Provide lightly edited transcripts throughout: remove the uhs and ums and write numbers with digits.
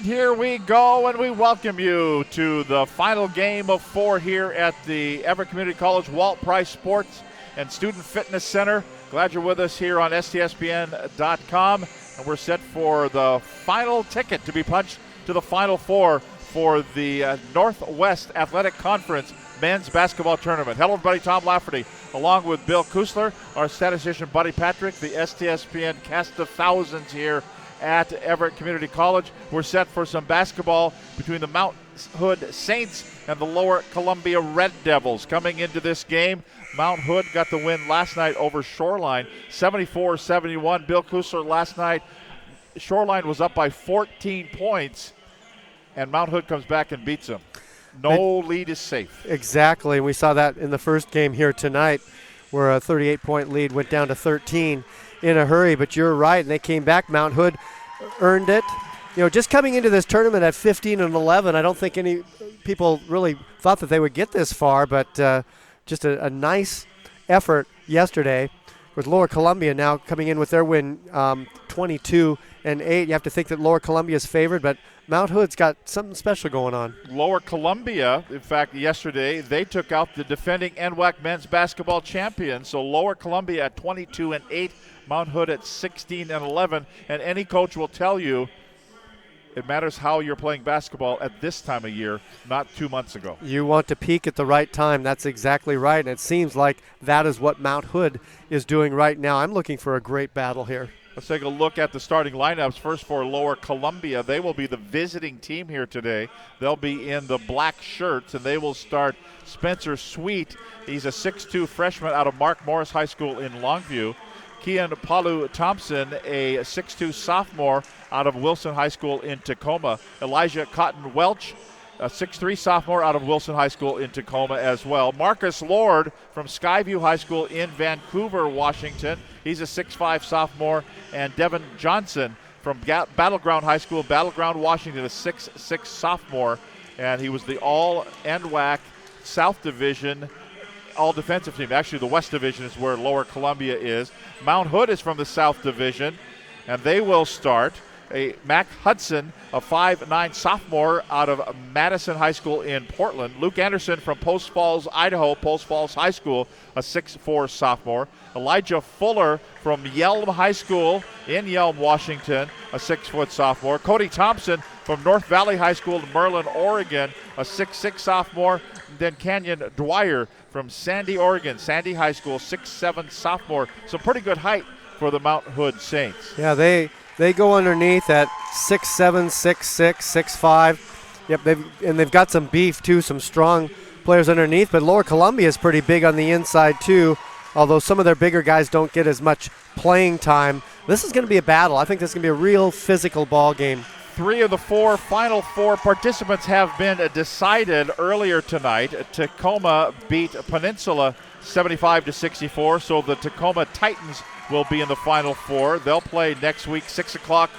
And here we go, and we welcome you to the final game of 4 here at the Everett Community College Walt Price Sports and Student Fitness Center. Glad you're with us here on STSBN.com, and we're set for the final ticket to be punched to the Final Four for the Northwest Athletic Conference Men's Basketball Tournament. Hello, everybody. Tom Lafferty, along with Bill Kusler, our statistician Buddy Patrick, the STSBN cast of thousands here at Everett Community College. We're set for some basketball between the Mount Hood Saints and the Lower Columbia Red Devils. Coming into this game, Mount Hood got the win last night over Shoreline, 74-71. Bill Kusler last night, Shoreline was up by 14 points, and Mount Hood comes back and beats them. No lead is safe. Exactly. We saw that in the first game here tonight, where a 38-point lead went down to 13 in a hurry. But you're right, and they came back. Mount Hood earned it. You know, just coming into this tournament at 15-11, I don't think any people really thought that they would get this far, but just a nice effort yesterday with Lower Columbia now coming in with their win 22-8. You have to think that Lower Columbia is favored, but Mount Hood's got something special going on. Lower Columbia, in fact, yesterday, they took out the defending NWAC men's basketball champion. So Lower Columbia at 22-8, Mount Hood at 16-11. And any coach will tell you it matters how you're playing basketball at this time of year, not 2 months ago. You want to peak at the right time. That's exactly right. And it seems like that is what Mount Hood is doing right now. I'm looking for a great battle here. Let's take a look at the starting lineups. First for Lower Columbia, they will be the visiting team here today. They'll be in the black shirts, and they will start Spencer Sweet. He's a 6'2 freshman out of Mark Morris High School in Longview. Kian Palu Thompson, a 6'2 sophomore out of Wilson High School in Tacoma. Elijah Cotton Welch, a 6'3 sophomore out of Wilson High School in Tacoma as well. Marcus Lord from Skyview High School in Vancouver, Washington. He's a 6'5 sophomore. And Devin Johnson from Battleground High School, Battleground, Washington, a 6'6 sophomore. And he was the all-NWAC South Division all-defensive team. Actually, the West Division is where Lower Columbia is. Mount Hood is from the South Division, and they will start. Mac Hudson, a 5'9 sophomore out of Madison High School in Portland. Luke Anderson from Post Falls, Idaho, Post Falls High School, a 6'4 sophomore. Elijah Fuller from Yelm High School in Yelm, Washington, a 6-foot sophomore. Cody Thompson from North Valley High School in Merlin, Oregon, a 6'6 sophomore. And then Canyon Dwyer from Sandy, Oregon, Sandy High School, 6'7 sophomore. Some pretty good height for the Mount Hood Saints. Yeah, they go underneath at 6'7", 6'6", 6'5". Yep, they've got some beef too, some strong players underneath. But Lower Columbia is pretty big on the inside too, although some of their bigger guys don't get as much playing time. This is going to be a battle. I think this is going to be a real physical ball game. 3 of the 4 Final Four participants have been decided earlier tonight. Tacoma beat Peninsula 75-64, so the Tacoma Titans will be in the Final Four. They'll play next week, 6 o'clock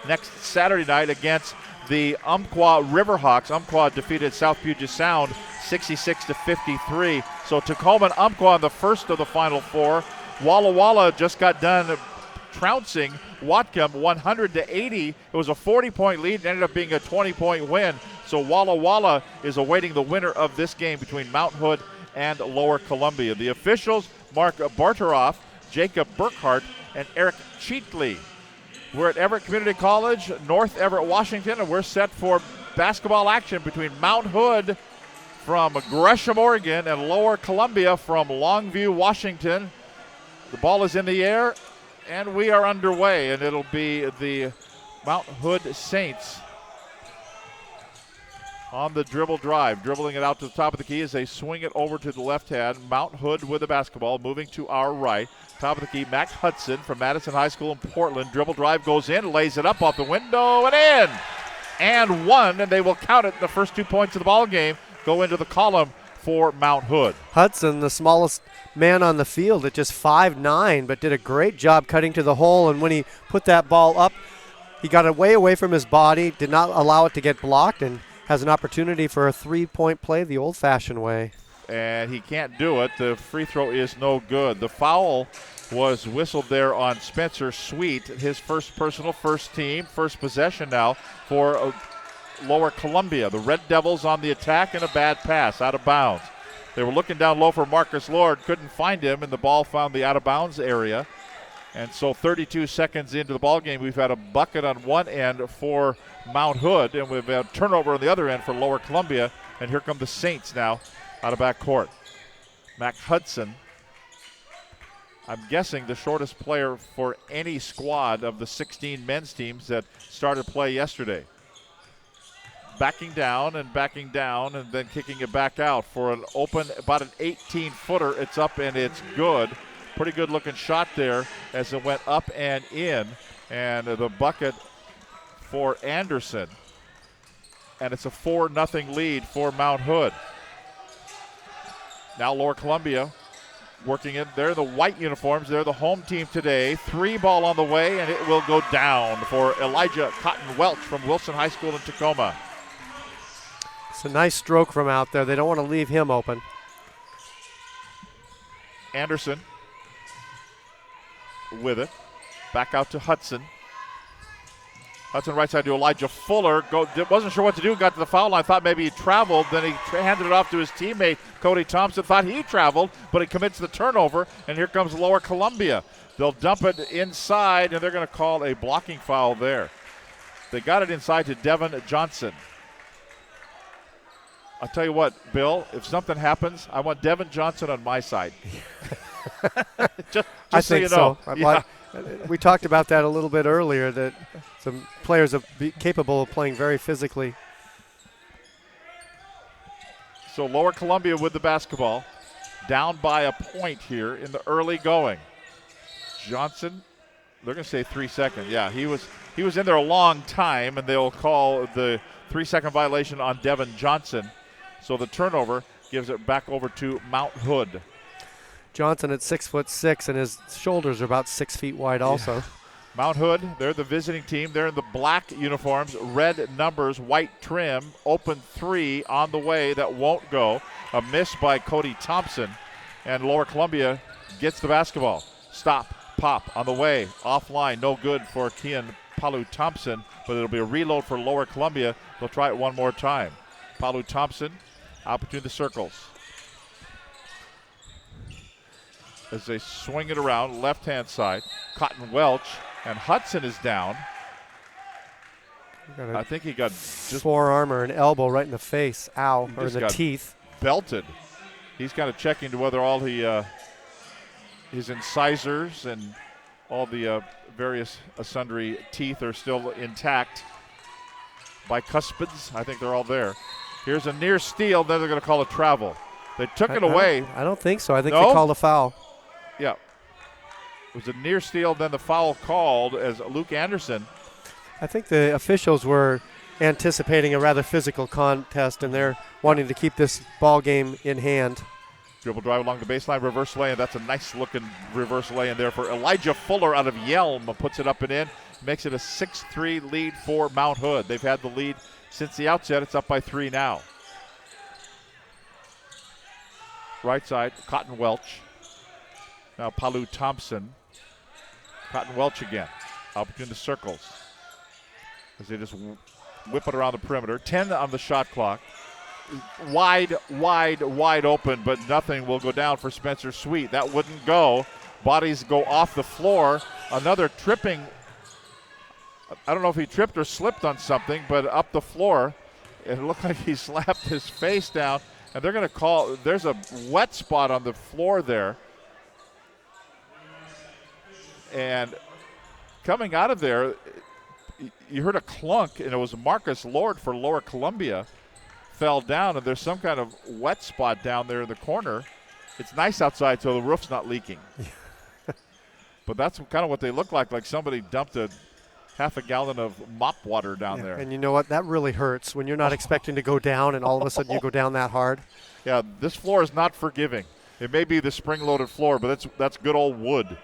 next Saturday night against the Umpqua Riverhawks. Umpqua defeated South Puget Sound 66-53. So Tacoma and Umpqua in the first of the Final Four. Walla Walla just got done trouncing Whatcom 100-80. It was a 40-point lead and ended up being a 20-point win. So Walla Walla is awaiting the winner of this game between Mount Hood and Lower Columbia. The officials, Mark Barteroff, Jacob Burkhart, and Eric Cheatley. We're at Everett Community College, North Everett, Washington, and we're set for basketball action between Mount Hood from Gresham, Oregon, and Lower Columbia from Longview, Washington. The ball is in the air, and we are underway, and it'll be the Mount Hood Saints on the dribble drive, dribbling it out to the top of the key as they swing it over to the left hand. Mount Hood with the basketball, moving to our right. Top of the key, Mac Hudson from Madison High School in Portland. Dribble drive goes in, lays it up off the window and in. And one, and they will count it. The first 2 points of the ball game go into the column for Mount Hood. Hudson, the smallest man on the field at just 5'9", but did a great job cutting to the hole. And when he put that ball up, he got it way away from his body, did not allow it to get blocked, and has an opportunity for a three-point play the old-fashioned way. And he can't do it. The free throw is no good. The foul was whistled there on Spencer Sweet, his first personal, first team, first possession now for Lower Columbia. The Red Devils on the attack and a bad pass out of bounds. They were looking down low for Marcus Lord, couldn't find him, and the ball found the out of bounds area. And so 32 seconds into the ball game, we've had a bucket on one end for Mount Hood, and we've had turnover on the other end for Lower Columbia. And here come the Saints now out of back court. Mac Hudson, I'm guessing the shortest player for any squad of the 16 men's teams that started play yesterday. Backing down, and then kicking it back out for an open, about an 18-footer. It's up and it's good. Pretty good looking shot there as it went up and in. And the bucket for Anderson. And it's a 4-0 lead for Mount Hood. Now Lower Columbia working in. They're the white uniforms. They're the home team today. 3 ball on the way, and it will go down for Elijah Cotton Welch from Wilson High School in Tacoma. It's a nice stroke from out there. They don't want to leave him open. Anderson with it. Back out to Hudson. Hudson right side to Elijah Fuller. Wasn't sure what to do. Got to the foul line. Thought maybe he traveled. Then he handed it off to his teammate, Cody Thompson. Thought he traveled, but he commits the turnover. And here comes Lower Columbia. They'll dump it inside, and they're going to call a blocking foul there. They got it inside to Devin Johnson. I'll tell you what, Bill, if something happens, I want Devin Johnson on my side. just I so think you know. so. Yeah. We talked about that a little bit earlier, that some players are capable of playing very physically. So Lower Columbia with the basketball, down by a point here in the early going. Johnson, they're going to say 3 seconds. Yeah, he was in there a long time, and they'll call the 3-second violation on Devin Johnson. So the turnover gives it back over to Mount Hood. Johnson at 6'6", and his shoulders are about 6 feet wide also. Yeah. Mount Hood, they're the visiting team. They're in the black uniforms, red numbers, white trim. Open 3 on the way. That won't go. A miss by Cody Thompson. And Lower Columbia gets the basketball. Stop, pop on the way. Offline, no good for Kian Palu Thompson, but it'll be a reload for Lower Columbia. They'll try it one more time. Palu Thompson out between the circles. As they swing it around, left-hand side. Cotton Welch, and Hudson is down. I think he got just forearm or an elbow right in the face. Ow, or in the teeth. Belted. He's kind of checking to whether all his incisors and all the various sundry teeth are still intact. Bicuspids, I think they're all there. Here's a near steal, then they're going to call a travel. They took it away. I don't think so. I think No? they called a foul. Yeah. It was a near steal, then the foul called as Luke Anderson. I think the officials were anticipating a rather physical contest, and they're wanting to keep this ball game in hand. Dribble drive along the baseline, reverse lay, and that's a nice-looking reverse lay in there for Elijah Fuller out of Yelm. Puts it up and in, makes it a 6-3 lead for Mount Hood. They've had the lead since the outset. It's up by 3 now. Right side, Cotton Welch. Now Palu Thompson. Cotton Welch again, out between the circles. As they just whip it around the perimeter. 10 on the shot clock. Wide open, but nothing will go down for Spencer Sweet. That wouldn't go. Bodies go off the floor. Another tripping. I don't know if he tripped or slipped on something, but up the floor. It looked like he slapped his face down. And they're going to call, there's a wet spot on the floor there. And coming out of there, you heard a clunk, and it was Marcus Lord for Lower Columbia. Fell down, and there's some kind of wet spot down there in the corner. It's nice outside, so the roof's not leaking. But that's kind of what they look like somebody dumped a half a gallon of mop water down there. And you know what? That really hurts when you're not expecting to go down, and all of a sudden you go down that hard. Yeah, this floor is not forgiving. It may be the spring-loaded floor, but that's good old wood.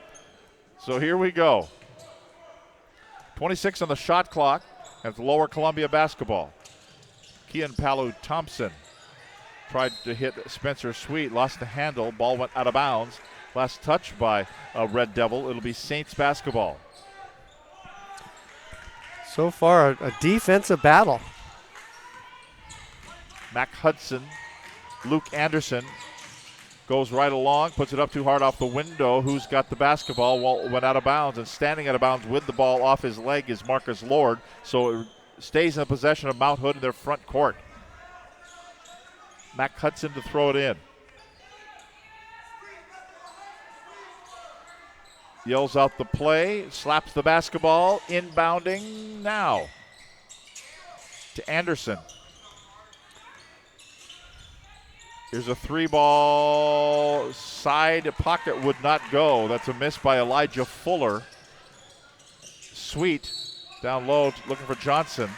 So here we go. 26 on the shot clock, and it's Lower Columbia basketball. Kian Palu Thompson tried to hit Spencer Sweet, lost the handle, ball went out of bounds. Last touch by Red Devil. It'll be Saints basketball. So far, a defensive battle. Mac Hudson, Luke Anderson goes right along, puts it up too hard off the window. Who's got the basketball? Well, went out of bounds, and standing out of bounds with the ball off his leg is Marcus Lord. So it stays in the possession of Mount Hood in their front court. Mac Hudson to throw it in. Yells out the play, slaps the basketball, inbounding now to Anderson. Here's a 3-ball side pocket, would not go. That's a miss by Elijah Fuller. Sweet down low looking for Johnson.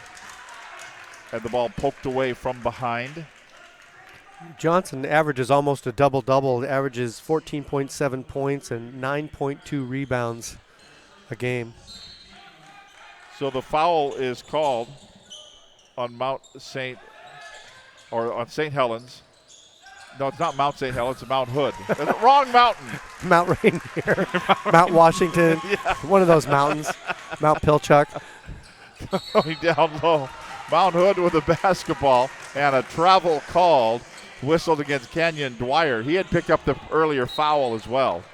Had the ball poked away from behind. Johnson averages almost a double-double. Averages 14.7 points and 9.2 rebounds a game. So the foul is called on St. Helens. No, it's not Mount St. Helens, it's Mount Hood. Wrong mountain. Mount Rainier, Mount Washington, yeah. One of those mountains, Mount Pilchuck. Going down low. Mount Hood with the basketball and a travel called, whistled against Kenyon Dwyer. He had picked up the earlier foul as well.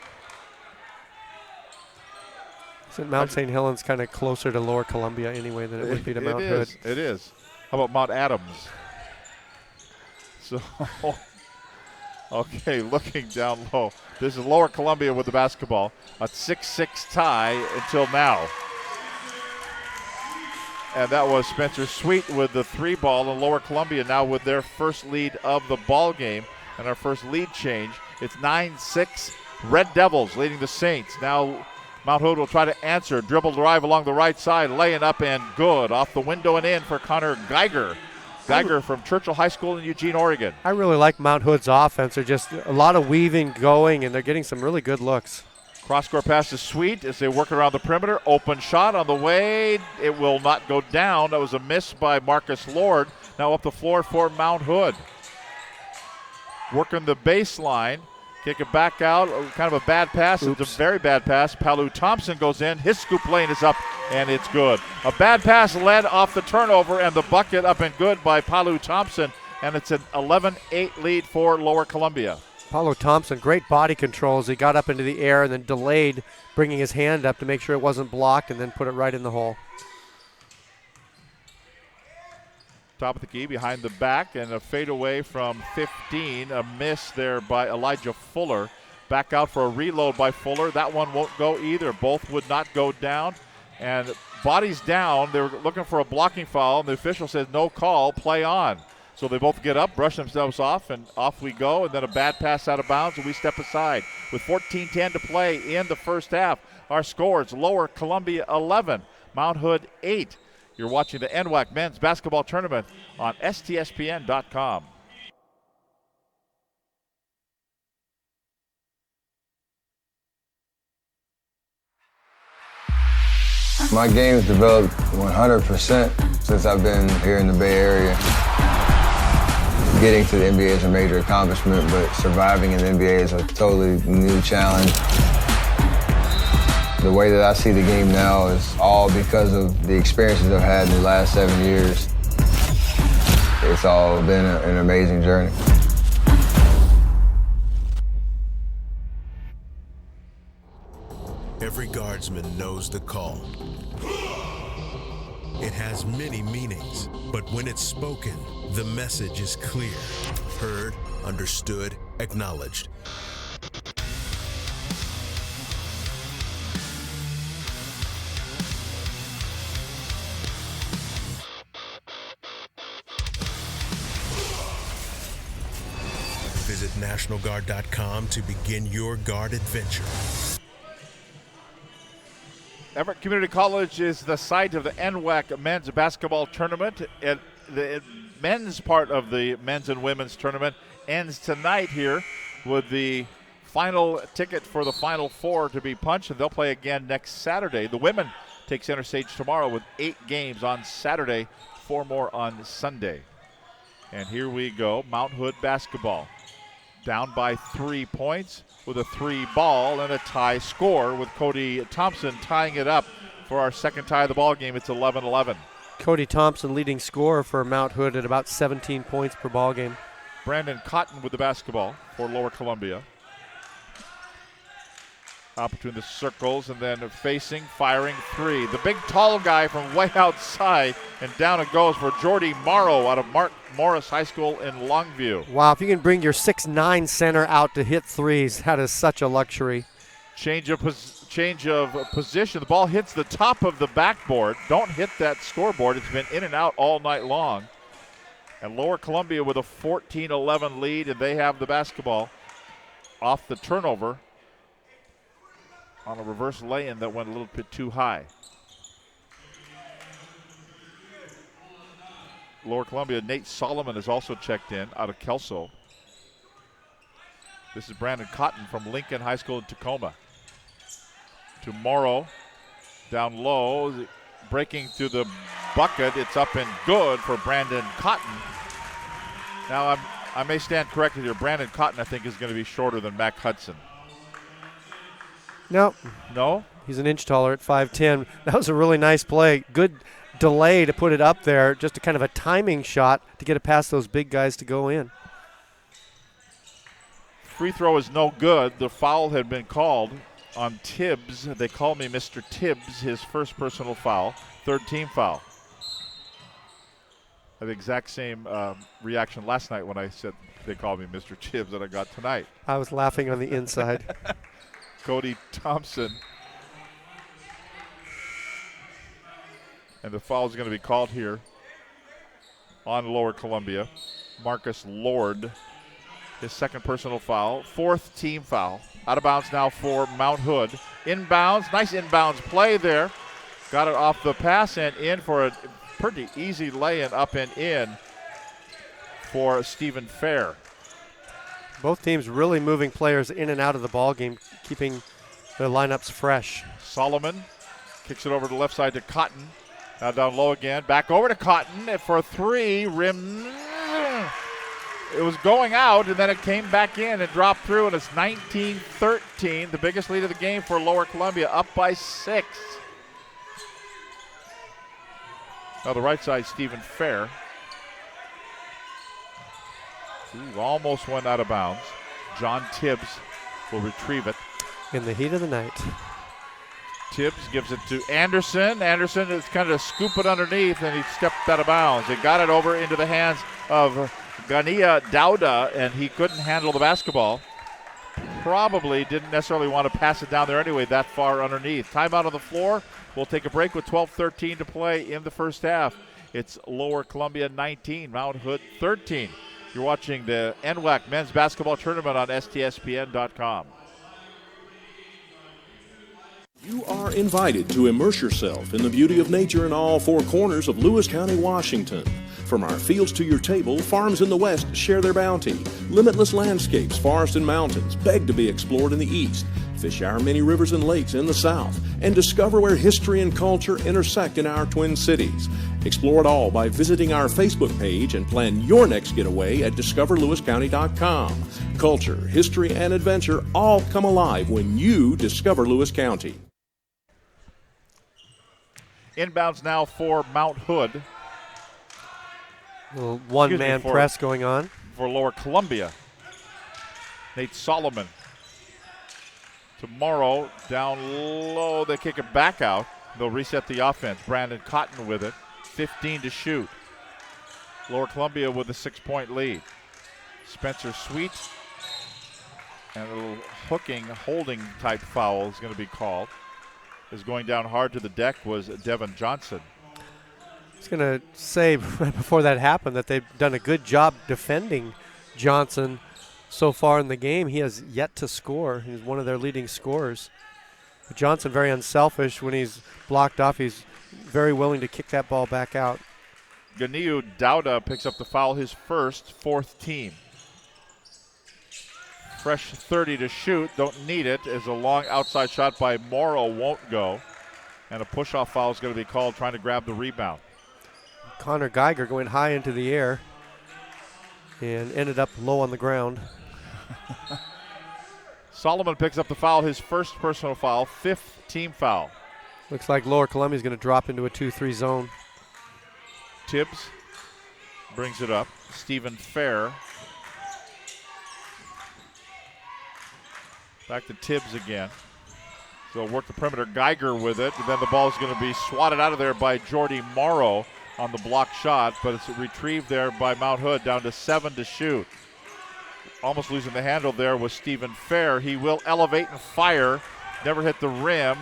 Isn't Mount St. Helens kind of closer to Lower Columbia anyway than it would be to Mount Hood? It is. How about Mount Adams? So, okay, looking down low. This is Lower Columbia with the basketball. A 6-6 tie until now. And that was Spencer Sweet with the 3-ball, and Lower Columbia now with their first lead of the ball game and our first lead change. It's 9-6, Red Devils leading the Saints. Now Mount Hood will try to answer. Dribble drive along the right side, laying up and good. Off the window and in for Connor Geiger. Geiger from Churchill High School in Eugene, Oregon. I really like Mount Hood's offense. They're just a lot of weaving going, and they're getting some really good looks. Cross-court pass is Sweet as they work around the perimeter. Open shot on the way. It will not go down. That was a miss by Marcus Lord. Now up the floor for Mount Hood. Working the baseline. Kick it back out. Kind of a bad pass. Oops. It's a very bad pass. Palu Thompson goes in. His scoop lane is up, and it's good. A bad pass led off the turnover, and the bucket up and good by Palu Thompson. And it's an 11-8 lead for Lower Columbia. Paulo Thompson, great body control as he got up into the air and then delayed, bringing his hand up to make sure it wasn't blocked and then put it right in the hole. Top of the key, behind the back, and a fadeaway from 15. A miss there by Elijah Fuller. Back out for a reload by Fuller. That one won't go either. Both would not go down. And bodies down. They were looking for a blocking foul, and the official says no call, play on. So they both get up, brush themselves off, and off we go. And then a bad pass out of bounds, and we step aside. With 14:10 to play in the first half, our scores: Lower Columbia 11, Mount Hood 8. You're watching the NWAC Men's Basketball Tournament on STSPN.com. My game's developed 100% since I've been here in the Bay Area. Getting to the NBA is a major accomplishment, but surviving in the NBA is a totally new challenge. The way that I see the game now is all because of the experiences I've had in the last 7 years. It's all been an amazing journey. Every guardsman knows the call. It has many meanings, but when it's spoken, the message is clear. Heard, understood, acknowledged. Visit NationalGuard.com to begin your Guard adventure. Everett Community College is the site of the NWAC Men's Basketball Tournament. The men's part of the men's and women's tournament ends tonight here with the final ticket for the Final Four to be punched, and they'll play again next Saturday. The women take center stage tomorrow with 8 games on Saturday, 4 more on Sunday. And here we go, Mount Hood basketball. Down by 3 points with a 3-ball and a tie score with Cody Thompson tying it up for our second tie of the ball game. It's 11-11. Cody Thompson leading scorer for Mount Hood at about 17 points per ball game. Brandon Cotton with the basketball for Lower Columbia. Out between the circles and then facing, firing three. The big tall guy from way outside, and down it goes for Jordy Morrow out of Mark Morris High School in Longview. Wow, if you can bring your 6'9" center out to hit threes, that is such a luxury. Change of position. The ball hits the top of the backboard. Don't hit that scoreboard. It's been in and out all night long. And Lower Columbia with a 14-11 lead, and they have the basketball off the turnover on a reverse lay-in that went a little bit too high. Lower Columbia, Nate Solomon is also checked in out of Kelso. This is Brandon Cotton from Lincoln High School in Tacoma. To Morrow, down low, breaking through the bucket. It's up and good for Brandon Cotton. Now I may stand corrected here. Brandon Cotton, I think, is going to be shorter than Mac Hudson. No. No? He's an inch taller at 5'10". That was a really nice play. Good delay to put it up there. Just a kind of a timing shot to get it past those big guys to go in. Free throw is no good. The foul had been called on Tibbs. They call me Mr. Tibbs, his first personal foul. Third team foul. I had the exact same reaction last night when I said they called me Mr. Tibbs that I got tonight. I was laughing on the inside. Cody Thompson. And the foul is going to be called here on Lower Columbia. Marcus Lord, his second personal foul. Fourth team foul. Out of bounds now for Mount Hood. Inbounds, nice inbounds play there. Got it off the pass and in for a pretty easy lay-in up and in for Stephen Fair. Both teams really moving players in and out of the ball game, keeping their lineups fresh. Solomon kicks it over to the left side to Cotton. Now down low again. Back over to Cotton for a three. Rim. It was going out, and then it came back in and dropped through, and it's 19-13, the biggest lead of the game for Lower Columbia, up by 6. Now the right side, Stephen Fair. Ooh, almost went out of bounds. John Tibbs will retrieve it. In the heat of the night. Tibbs gives it to Anderson. Anderson is kind of scoop it underneath, and he stepped out of bounds. He got it over into the hands of Gania Dauda, and he couldn't handle the basketball. Probably didn't necessarily want to pass it down there anyway, that far underneath. Timeout on the floor. We'll take a break with 12:13 to play in the first half. It's Lower Columbia 19, Mount Hood 13. You're watching the NWAC men's basketball tournament on STSPN.com. You are invited to immerse yourself in the beauty of nature in all four corners of Lewis County, Washington. From our fields to your table, farms in the west share their bounty. Limitless landscapes, forests and mountains beg to be explored in the east. Fish our many rivers and lakes in the south, and discover where history and culture intersect in our twin cities. Explore it all by visiting our Facebook page and plan your next getaway at discoverlewiscounty.com. Culture, history, and adventure all come alive when you discover Lewis County. Inbounds now for Mount Hood. Little one-man press going on. For Lower Columbia. Nate Solomon. Tomorrow, down low, they kick it back out. They'll reset the offense. Brandon Cotton with it. 15 to shoot. Lower Columbia with a 6-point lead. Spencer Sweet. And a little holding type foul is going to be called. Is going down hard to the deck was Devin Johnson. I was going to say right before that happened that they've done a good job defending Johnson so far in the game. He has yet to score. He's one of their leading scorers. But Johnson very unselfish. When he's blocked off, he's very willing to kick that ball back out. Ganiu Dauda picks up the foul, his first, fourth team. Fresh 30 to shoot, don't need it, as a long outside shot by Morrow won't go. And a push-off foul is going to be called, trying to grab the rebound. Connor Geiger going high into the air and ended up low on the ground. Solomon picks up the foul, his first personal foul, fifth team foul. Looks like Lower Columbia is going to drop into a 2-3 zone. Tibbs brings it up. Stephen Fair. Back to Tibbs again. So work the perimeter. Geiger with it. And then the ball is going to be swatted out of there by Jordy Morrow on the block shot, but it's retrieved there by Mount Hood, down to 7 to shoot. Almost losing the handle there was Stephen Fair. He will elevate and fire. Never hit the rim,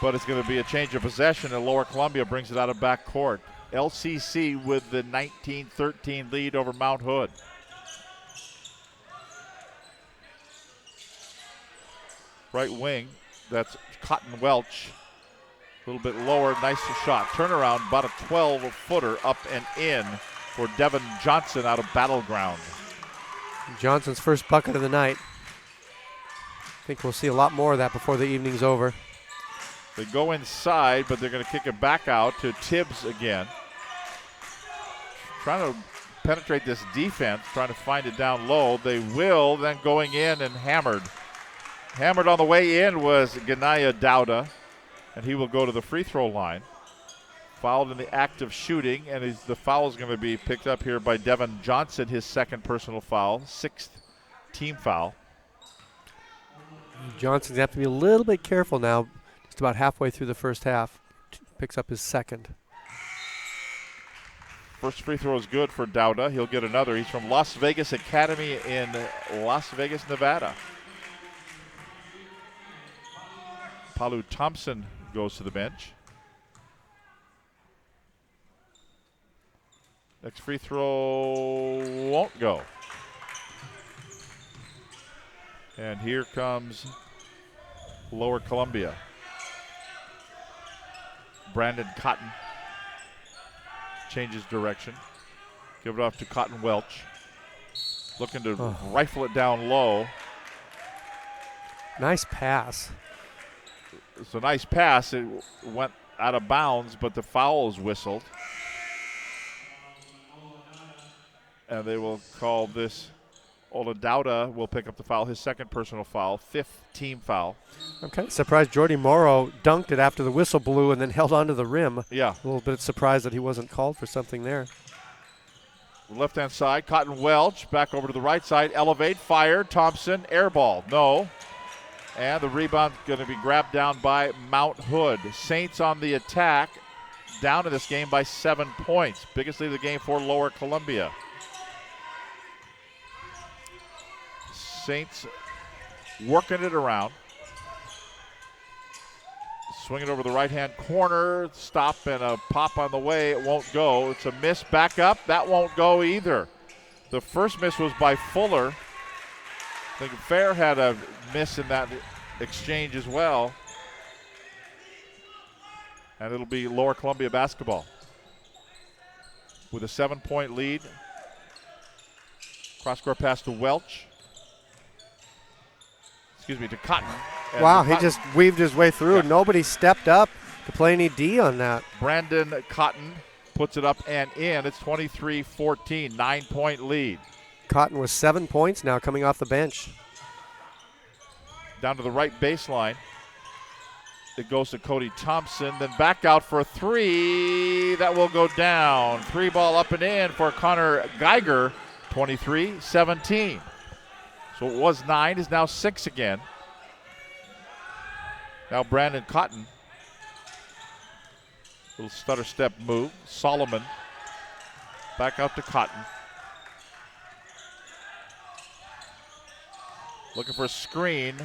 but it's going to be a change of possession, and Lower Columbia brings it out of backcourt. LCC with the 19-13 lead over Mount Hood. Right wing, that's Cotton Welch. A little bit lower, nice shot. Turnaround, about a 12-footer up and in for Devin Johnson out of Battleground. Johnson's first bucket of the night. I think we'll see a lot more of that before the evening's over. They go inside, but they're going to kick it back out to Tibbs again. Trying to penetrate this defense, trying to find it down low. They will, then going in and hammered. Hammered on the way in was Ganaya Dauda, and he will go to the free throw line. Fouled in the act of shooting, and the foul is going to be picked up here by Devin Johnson, his second personal foul, 6th team foul. Johnson's going to have to be a little bit careful now, just about halfway through the first half. Picks up his second. First free throw is good for Dauda. He'll get another. He's from Las Vegas Academy in Las Vegas, Nevada. Palu Thompson goes to the bench. Next free throw won't go. And here comes Lower Columbia. Brandon Cotton changes direction. Give it off to Cotton Welch. Looking to rifle it down low. Nice pass. It's a nice pass. It went out of bounds, but the foul is whistled. And they will call this. Ola Dauda will pick up the foul, his second personal foul, 5th team foul. I'm kind of surprised Jordy Morrow dunked it after the whistle blew and then held onto the rim. Yeah. A little bit surprised that he wasn't called for something there. Left-hand side, Cotton Welch, back over to the right side, elevate, fire, Thompson, air ball, no. And the rebound going to be grabbed down by Mount Hood. Saints on the attack, down in this game by 7 points. Biggest lead of the game for Lower Columbia. Saints working it around. Swing it over the right-hand corner. Stop and a pop on the way. It won't go. It's a miss back up. That won't go either. The first miss was by Fuller. I think Fair had a miss in that exchange as well. And it'll be Lower Columbia basketball. With a 7-point lead. Cross-court pass to Welch. Excuse me, to Cotton. And wow, Cotton, he just weaved his way through. Yeah. Nobody stepped up to play any D on that. Brandon Cotton puts it up and in. It's 23-14, 9-point lead. Cotton with 7 points now coming off the bench. Down to the right baseline. It goes to Cody Thompson, then back out for a three. That will go down. 3-ball up and in for Connor Geiger, 23-17. So it was 9, is now 6 again. Now Brandon Cotton. Little stutter step move. Solomon back out to Cotton. Looking for a screen.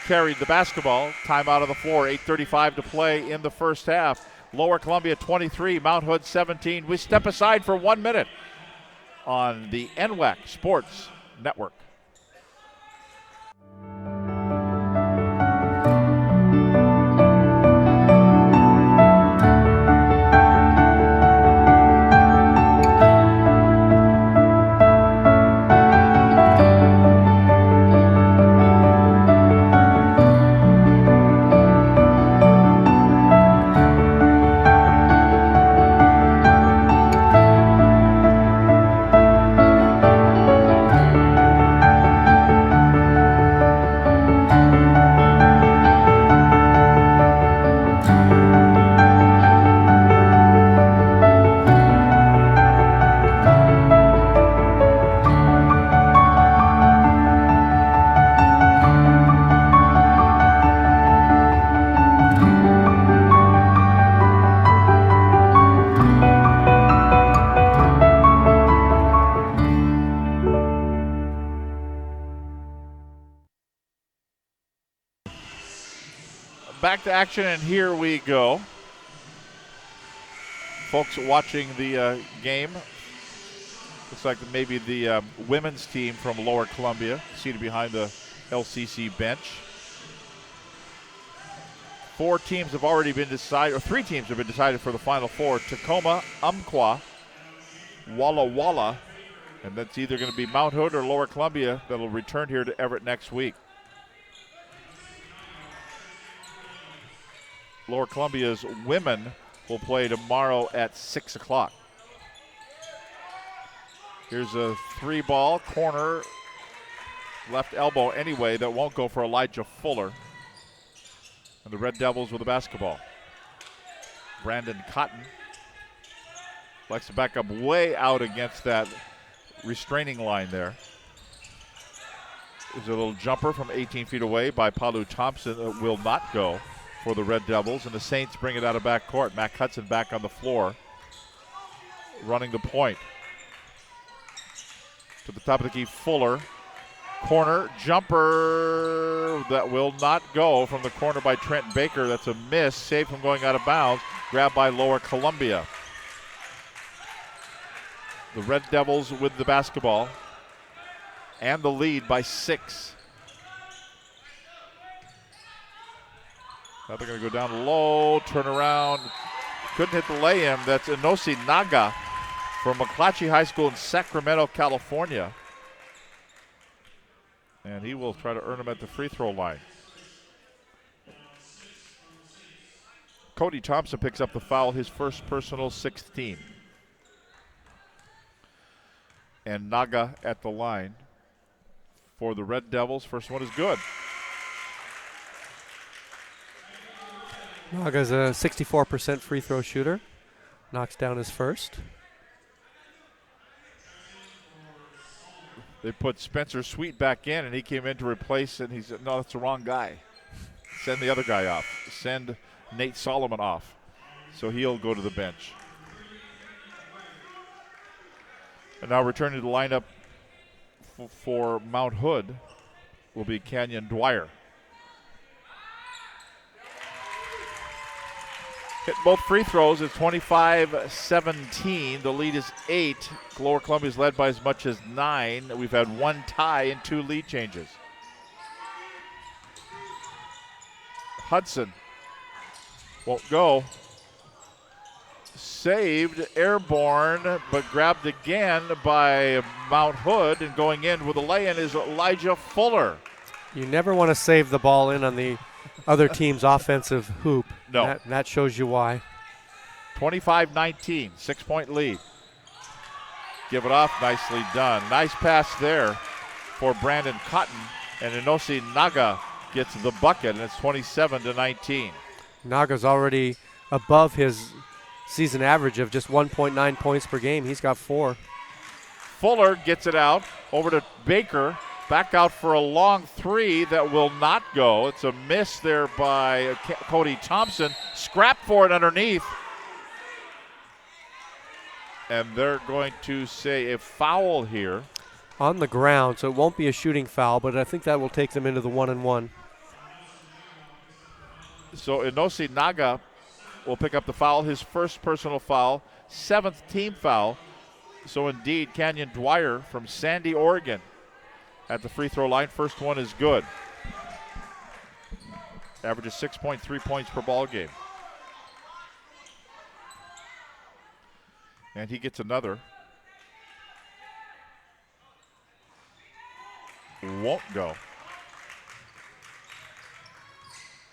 Carried the basketball. Timeout on the floor. 8:35 to play in the first half. Lower Columbia 23, Mount Hood 17. We step aside for 1 minute on the NWAC Sports Network. back to action, and here we go. Folks watching the game, looks like maybe the women's team from Lower Columbia, seated behind the LCC bench. 4 teams have already been decided, or 3 teams have been decided for the Final Four. Tacoma, Umpqua, Walla Walla, and that's either going to be Mount Hood or Lower Columbia that will return here to Everett next week. Lower Columbia's women will play tomorrow at 6 o'clock. Here's a 3-ball, corner, left elbow anyway, that won't go for Elijah Fuller. And the Red Devils with the basketball. Brandon Cotton likes to back up way out against that restraining line there. There's a little jumper from 18 feet away by Palu Thompson that will not go for the Red Devils, and the Saints bring it out of backcourt. Mac Hudson back on the floor, running the point. To the top of the key, Fuller. Corner, jumper that will not go from the corner by Trent Baker. That's a miss, saved from going out of bounds, grabbed by Lower Columbia. The Red Devils with the basketball and the lead by 6. Now they're going to go down low, turn around. Couldn't hit the lay-in. That's Inosi Naga from McClatchy High School in Sacramento, California. And he will try to earn him at the free throw line. Cody Thompson picks up the foul, his first personal, 6th team. And Naga at the line for the Red Devils. First one is good. Naga's a 64% free throw shooter. Knocks down his first. They put Spencer Sweet back in, and he came in to replace, and he said, no, that's the wrong guy. Send the other guy off. Send Nate Solomon off. So he'll go to the bench. And now returning to the lineup for Mount Hood will be Canyon Dwyer. Hit both free throws. It's 25-17. The lead is 8. Lower Columbia is led by as much as 9. We've had 1 tie and 2 lead changes. Hudson won't go. Saved, airborne, but grabbed again by Mount Hood, and going in with a lay-in is Elijah Fuller. You never want to save the ball in on the other team's offensive hoop. No. That shows you why. 25-19, 6-point lead. Give it off, nicely done. Nice pass there for Brandon Cotton, and Inosi Naga gets the bucket, and it's 27-19. Naga's already above his season average of just 1.9 points per game. He's got 4. Fuller gets it out, over to Baker. Back out for a long 3 that will not go. It's a miss there by Cody Thompson. Scrap for it underneath. And they're going to say a foul here. On the ground, so it won't be a shooting foul, but I think that will take them into the 1-and-1. So Inosi Naga will pick up the foul, his first personal foul, 7th team foul. So indeed, Canyon Dwyer from Sandy, Oregon, at the free throw line. First one is good. Averages 6.3 points per ball game. And he gets another. Won't go.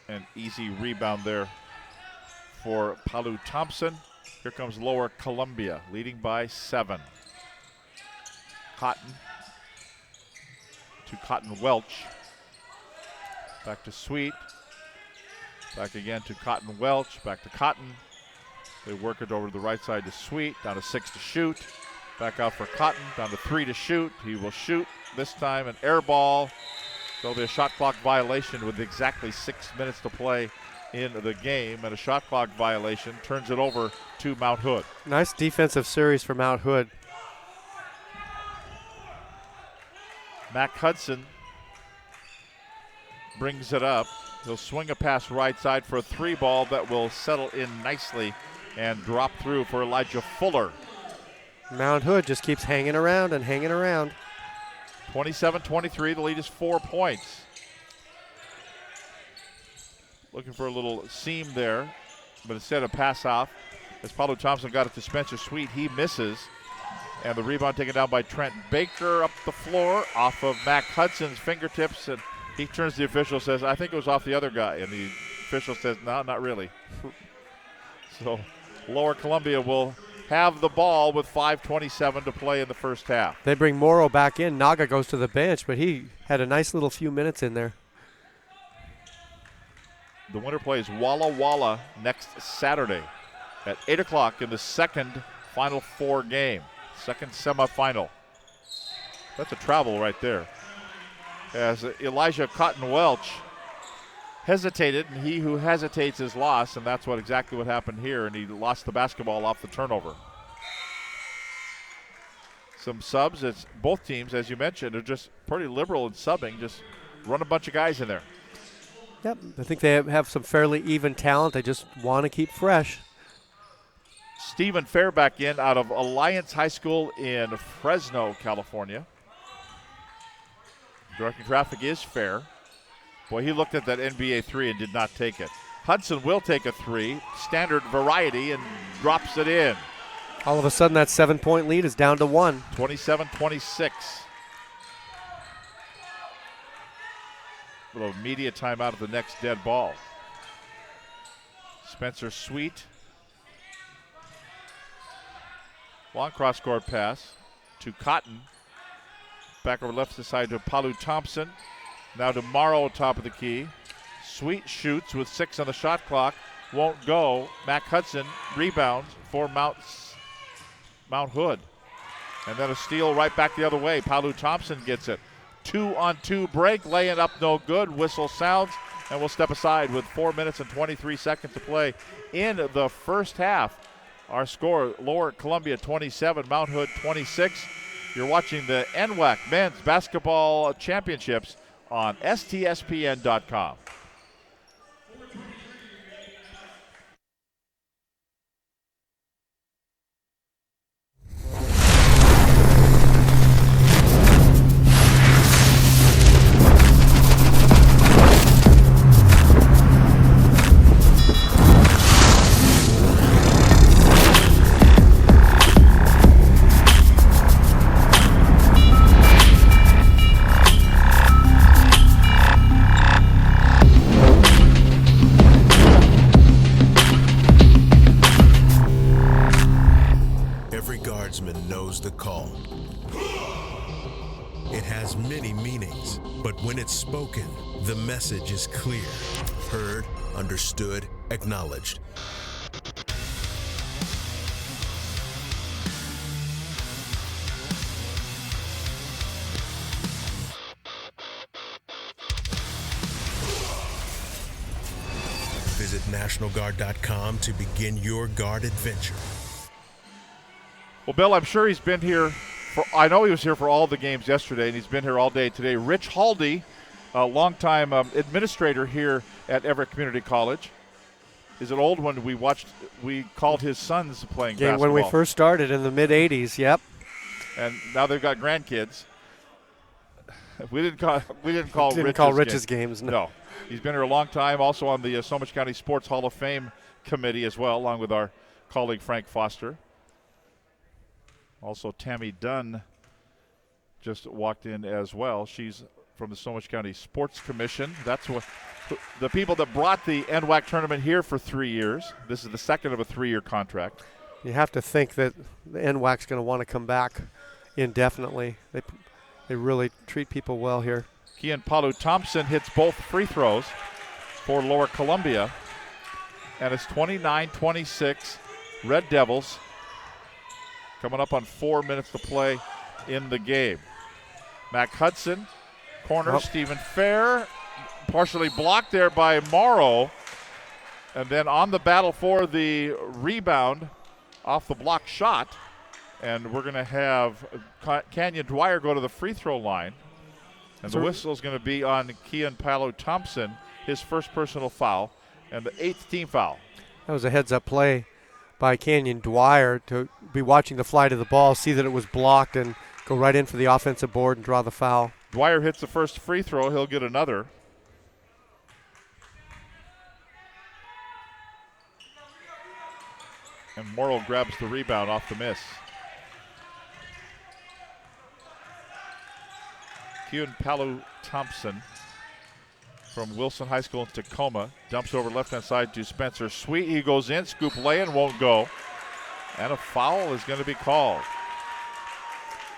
An easy rebound there for Palu Thompson. Here comes Lower Columbia, leading by 7. Cotton to Cotton Welch. Back to Sweet. Back again to Cotton Welch. Back to Cotton. They work it over to the right side to Sweet. Down to 6 to shoot. Back out for Cotton. Down to 3 to shoot. He will shoot. This time an air ball. There'll be a shot clock violation with exactly 6 minutes to play in the game. And a shot clock violation turns it over to Mount Hood. Nice defensive series for Mount Hood. Mac Hudson brings it up. He'll swing a pass right side for a 3 ball that will settle in nicely and drop through for Elijah Fuller. Mount Hood just keeps hanging around and hanging around. 27-23, the lead is 4 points. Looking for a little seam there, but instead of pass off, as Palu Thompson got it to Spencer Sweet, he misses. And the rebound taken down by Trent Baker up the floor off of Mac Hudson's fingertips. And he turns to the official, says, I think it was off the other guy. And the official says, no, not really. So Lower Columbia will have the ball with 5:27 to play in the first half. They bring Morrow back in. Naga goes to the bench, but he had a nice little few minutes in there. The winner plays Walla Walla next Saturday at 8 o'clock in the second Final Four game, second semifinal. That's a travel right there. As Elijah Cotton Welch hesitated, and he who hesitates is lost, and that's exactly what happened here, and he lost the basketball off the turnover. Some subs. It's both teams, as you mentioned, are just pretty liberal in subbing, just run a bunch of guys in there. Yep, I think they have some fairly even talent. They just want to keep fresh. Stephen Fair back in out of Alliance High School in Fresno, California. Directing traffic is Fair. Boy, he looked at that NBA 3 and did not take it. Hudson will take a 3, standard variety, and drops it in. All of a sudden, that 7-point lead is down to 1. 27-26. Little media timeout of the next dead ball. Spencer Sweet. Long cross-court pass to Cotton. Back over left side to Palu Thompson. Now to Morrow, top of the key. Sweet shoots with 6 on the shot clock. Won't go. Mac Hudson rebounds for Mount Hood. And then a steal right back the other way. Palu Thompson gets it. 2-on-2 break. Laying up no good. Whistle sounds. And we'll step aside with 4 minutes and 23 seconds to play in the first half. Our score, Lower Columbia 27, Mount Hood 26. You're watching the NWAC Men's Basketball Championships on STSPN.com. The call. It has many meanings, but when it's spoken, the message is clear. Heard, understood, acknowledged. Visit NationalGuard.com to begin your Guard adventure. Well, Bill, I'm sure he's been here I know he was here for all the games yesterday, and he's been here all day today. Rich Haldy, a longtime administrator here at Everett Community College, is an old one we called his sons playing basketball. When we first started in the mid-'80s, yep. And now they've got grandkids. We didn't call Rich's games. No. He's been here a long time, also on the Snohomish County Sports Hall of Fame committee as well, along with our colleague Frank Foster. Also, Tammy Dunn just walked in as well. She's from the Snohomish County Sports Commission. That's what the people that brought the NWAC tournament here for 3 years. This is the second of a 3-year contract. You have to think that the NWAC's going to want to come back indefinitely. They really treat people well here. Kian Palu Thompson hits both free throws for Lower Columbia. And it's 29-26 Red Devils. Coming up on 4 minutes to play in the game. Mac Hudson, corner, Stephen Fair, partially blocked there by Morrow. And then on the battle for the rebound off the block shot. And we're going to have Canyon Dwyer go to the free throw line. And the whistle is going to be on Kian Palu Thompson. his first personal foul and the 8th team foul. That was a heads-up play by Canyon Dwyer to be watching the flight of the ball, see that it was blocked, and go right in for the offensive board and draw the foul. Dwyer hits the first free throw. He'll get another. And Morrill grabs the rebound off the miss. Keon Palu Thompson from Wilson High School in Tacoma dumps over left-hand side to Spencer Sweet. He goes in, scoop lay-in, won't go. And a foul is going to be called.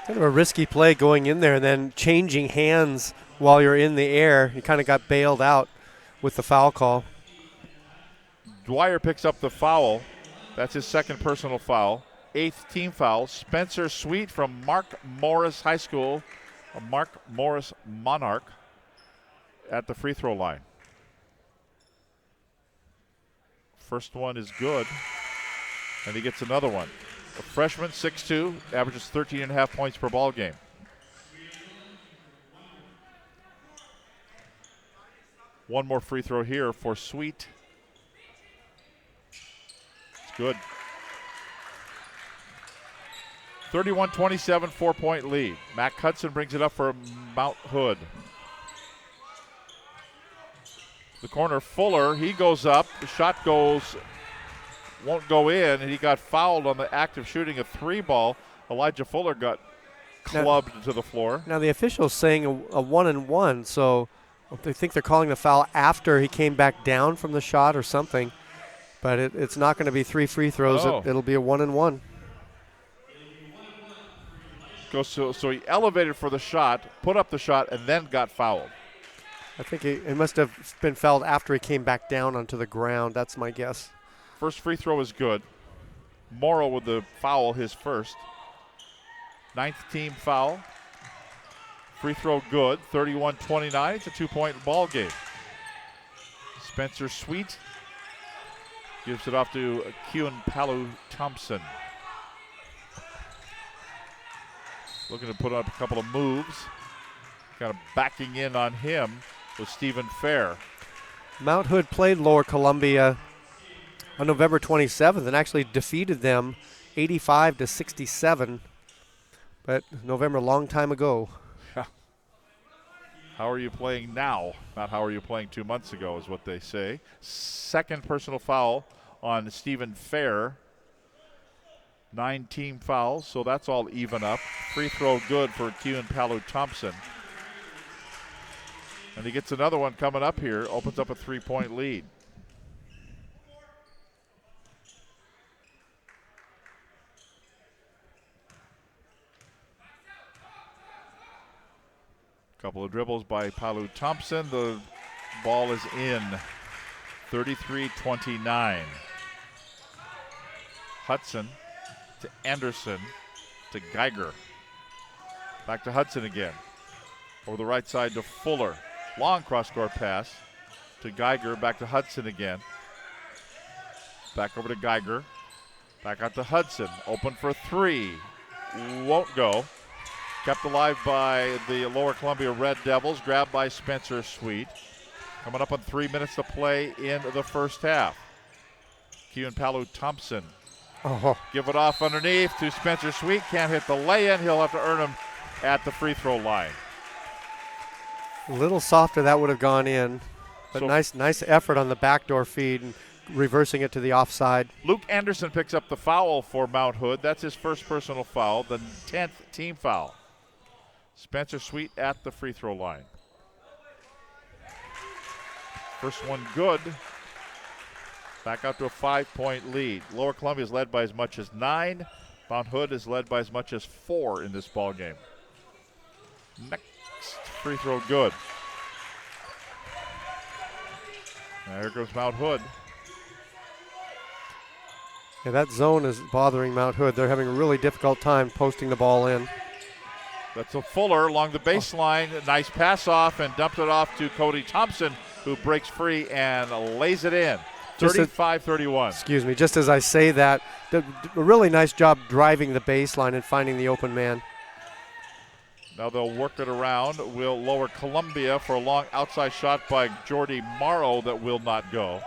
Kind of a risky play going in there and then changing hands while you're in the air. You kind of got bailed out with the foul call. Dwyer picks up the foul. That's his second personal foul. 8th team foul. Spencer Sweet from Mark Morris High School, a Mark Morris Monarch, at the free throw line. First one is good, and he gets another one. A freshman, 6'2", averages 13.5 points per ball game. One more free throw here for Sweet. It's good. 31-27, 4-point lead. Mac Hudson brings it up for Mount Hood. The corner, Fuller, he goes up. The shot won't go in, and he got fouled on the act of shooting a 3 ball. Elijah Fuller got clubbed to the floor. Now the official's saying a 1-and-1, so they think they're calling the foul after he came back down from the shot or something. But it's not going to be 3 free throws. Oh. It'll be a 1-and-1. So he elevated for the shot, put up the shot, and then got fouled. I think it must have been fouled after he came back down onto the ground. That's my guess. First free throw is good. Morrow with the foul, his first. 9th team foul. Free throw good. 31-29. It's a 2-point ball game. Spencer Sweet gives it off to Keon Palu Thompson. Looking to put up a couple of moves. Kind of backing in on him with Stephen Fair. Mount Hood played Lower Columbia on November 27th and actually defeated them 85-67. But November, a long time ago. How are you playing now? Not how are you playing 2 months ago is what they say. Second personal foul on Stephen Fair. 9 team fouls, so that's all even up. Free throw good for Keon Palu Thompson. And he gets another one coming up here, opens up a 3-point lead. Couple of dribbles by Palu Thompson. The ball is in. 33-29. Hudson to Anderson to Geiger. Back to Hudson again. Over the right side to Fuller. Long cross-court pass to Geiger. Back to Hudson again. Back over to Geiger. Back out to Hudson. Open for 3. Won't go. Kept alive by the Lower Columbia Red Devils. Grabbed by Spencer Sweet. Coming up on 3 minutes to play in the first half. Keon Palu Thompson. Give it off underneath to Spencer Sweet. Can't hit the lay-in. He'll have to earn him at the free throw line. A little softer, that would have gone in. But So nice effort on the backdoor feed and reversing it to the offside. Luke Anderson picks up the foul for Mount Hood. That's his first personal foul, the 10th team foul. Spencer Sweet at the free throw line. First one good. Back out to a 5-point lead. Lower Columbia is led by as much as 9. Mount Hood is led by as much as 4 in this ball game. Next free throw good. Now here goes Mount Hood. Yeah, that zone is bothering Mount Hood. They're having a really difficult time posting the ball in. That's a Fuller along the baseline. Nice pass off and dumped it off to Cody Thompson, who breaks free and lays it in. 35-31. Excuse me, just as I say that, a really nice job driving the baseline and finding the open man. Now they'll work it around. Will Lower Columbia for a long outside shot by Jordy Morrow that will not go.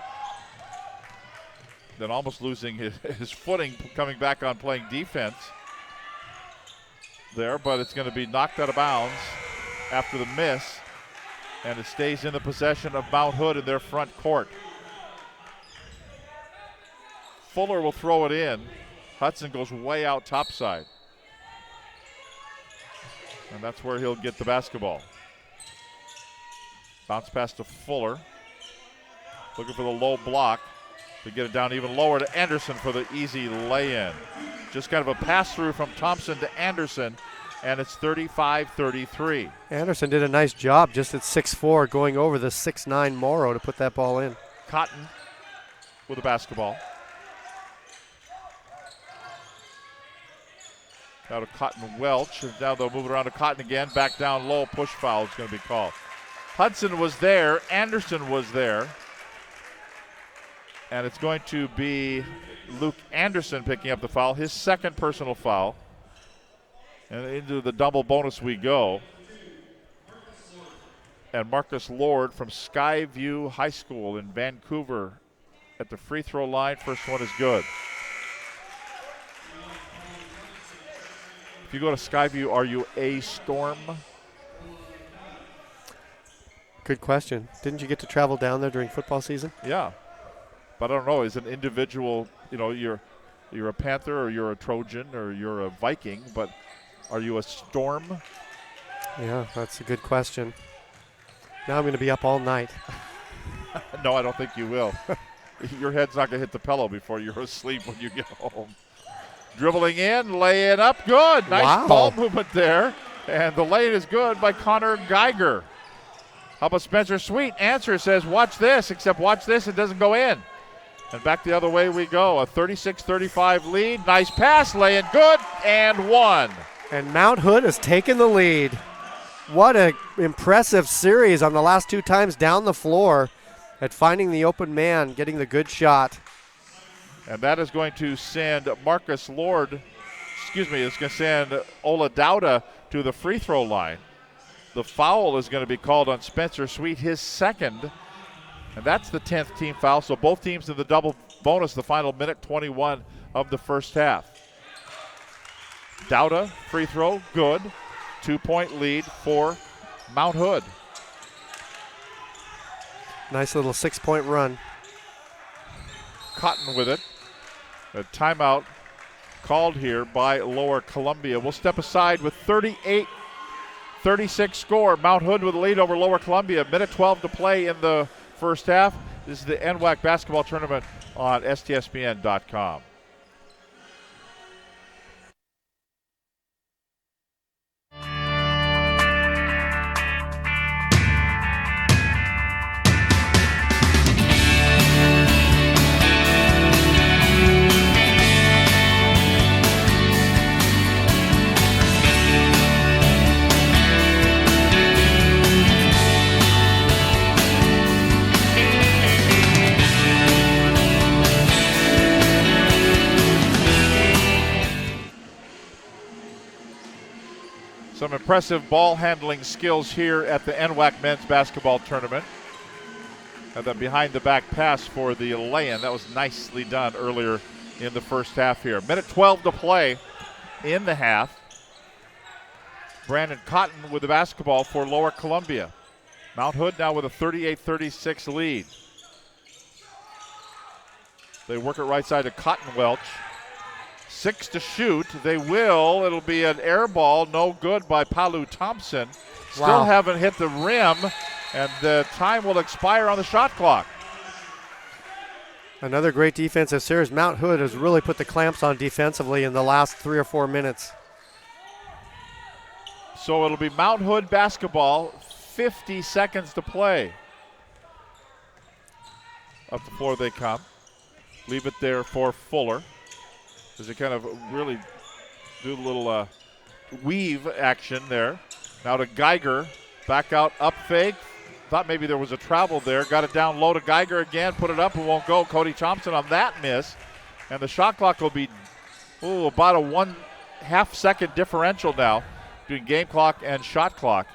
Then almost losing his footing, coming back on playing defense there, but it's going to be knocked out of bounds after the miss, and it stays in the possession of Mount Hood in their front court. Fuller will throw it in. Hudson goes way out topside. And that's where he'll get the basketball. Bounce pass to Fuller. Looking for the low block to get it down even lower to Anderson for the easy lay-in. Just kind of a pass through from Thompson to Anderson, and it's 35-33. Anderson did a nice job just at 6'4", going over the 6'9" Morrow to put that ball in. Cotton with the basketball. Now to Cotton Welch. And now they'll move it around to Cotton again. Back down low. Push foul is going to be called. Hudson was there. Anderson was there. And it's going to be Luke Anderson picking up the foul. His second personal foul. And into the double bonus we go. And Marcus Lord from Skyview High School in Vancouver at the free throw line. First one is good. If you go to Skyview, are you a Storm? Good question. Didn't you get to travel down there during football season? Yeah. But I don't know, as an individual, you know, you're a Panther or you're a Trojan or you're a Viking, but are you a Storm? Yeah, that's a good question. Now I'm going to be up all night. No, I don't think you will. Your head's not going to hit the pillow before you're asleep when you get home. Dribbling in, laying up, good. Nice ball movement there. And the lane is good by Connor Geiger. How about Spencer Sweet? Answer says, watch this, except watch this, it doesn't go in. And back the other way we go. A 36-35 lead. Nice pass, laying good, and one. And Mount Hood has taken the lead. What an impressive series on the last two times down the floor at finding the open man, getting the good shot. And that is going to send Marcus Lord, it's going to send Ola Dauda to the free throw line. The foul is going to be called on Spencer Sweet, his second. And that's the 10th team foul. So both teams in the double bonus, the final minute 21 of the first half. Dauda, free throw, good. 2-point lead for Mount Hood. Nice little 6-point run. Cotton with it. A timeout called here by Lower Columbia. We'll step aside with 38-36 score. Mount Hood with the lead over Lower Columbia. Minute 12 to play in the first half. This is the NWAC basketball tournament on STSBN.com. Some impressive ball handling skills here at the NWAC men's basketball tournament. And the behind the back pass for the lay-in. That was nicely done earlier in the first half here. Minute 12 to play in the half. Brandon Cotton with the basketball for Lower Columbia. Mount Hood now with a 38-36 lead. They work it right side to Cotton Welch. 6 to shoot. They will. It'll be an air ball. No good by Palu Thompson. Still haven't hit the rim, and the time will expire on the shot clock. Another great defensive series. Mount Hood has really put the clamps on defensively in the last 3 or 4 minutes. So it'll be Mount Hood basketball. 50 seconds to play. Up the floor they come. Leave it there for Fuller. As they kind of really do a little weave action there. Now to Geiger. Back out, up fake. Thought maybe there was a travel there. Got it down low to Geiger again. Put it up. It won't go. Cody Thompson on that miss. And the shot clock will be about a 1/2 second differential now between game clock and shot clock.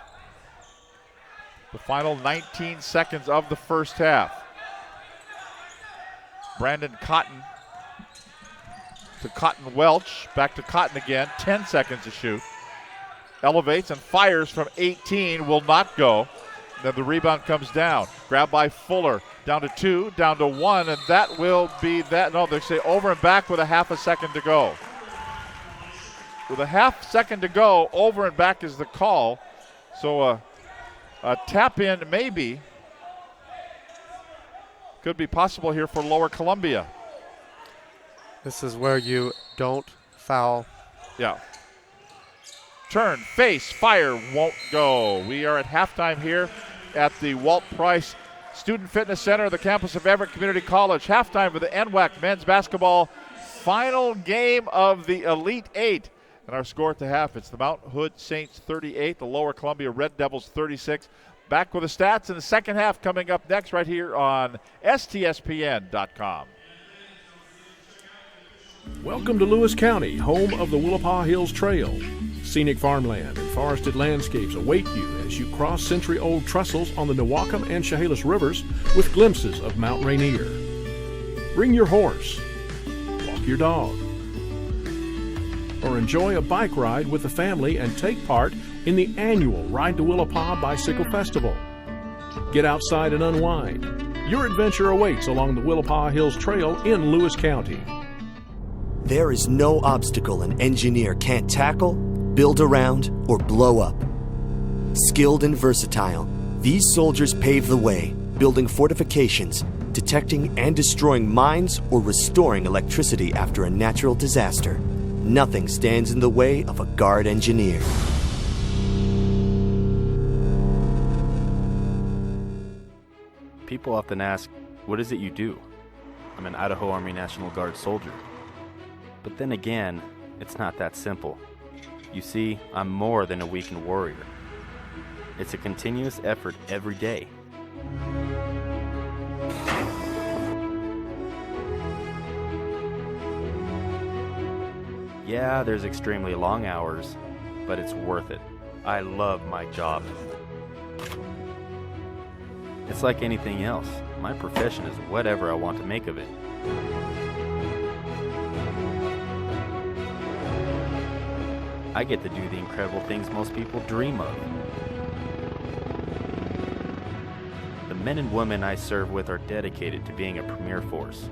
The final 19 seconds of the first half. Brandon Cotton to Cotton Welch. Back to Cotton again. 10 seconds to shoot. Elevates and fires from 18. Will not go. Then the rebound comes down. Grabbed by Fuller. Down to 2, down to 1, and that will be that. No, they say over and back with a half a second to go. With a half second to go, over and back is the call. So a tap in maybe could be possible here for Lower Columbia. This is where you don't foul. Yeah. Turn, face, fire, won't go. We are at halftime here at the Walt Price Student Fitness Center, the campus of Everett Community College. Halftime for the NWAC men's basketball final game of the Elite Eight. And our score at the half, it's the Mount Hood Saints 38, the Lower Columbia Red Devils 36. Back with the stats in the second half coming up next right here on STSPN.com. Welcome to Lewis County, home of the Willapa Hills Trail. Scenic farmland and forested landscapes await you as you cross century-old trestles on the Newacum and Chehalis rivers with glimpses of Mount Rainier. Bring your horse, walk your dog, or enjoy a bike ride with the family and take part in the annual Ride to Willapa Bicycle Festival. Get outside and unwind. Your adventure awaits along the Willapa Hills Trail in Lewis County. There is no obstacle an engineer can't tackle, build around, or blow up. Skilled and versatile, these soldiers pave the way, building fortifications, detecting and destroying mines, or restoring electricity after a natural disaster. Nothing stands in the way of a guard engineer. People often ask, what is it you do? I'm an Idaho Army National Guard soldier. But then again, it's not that simple. You see, I'm more than a weekend warrior. It's a continuous effort every day. Yeah, there's extremely long hours, but it's worth it. I love my job. It's like anything else. My profession is whatever I want to make of it. I get to do the incredible things most people dream of. The men and women I serve with are dedicated to being a premier force.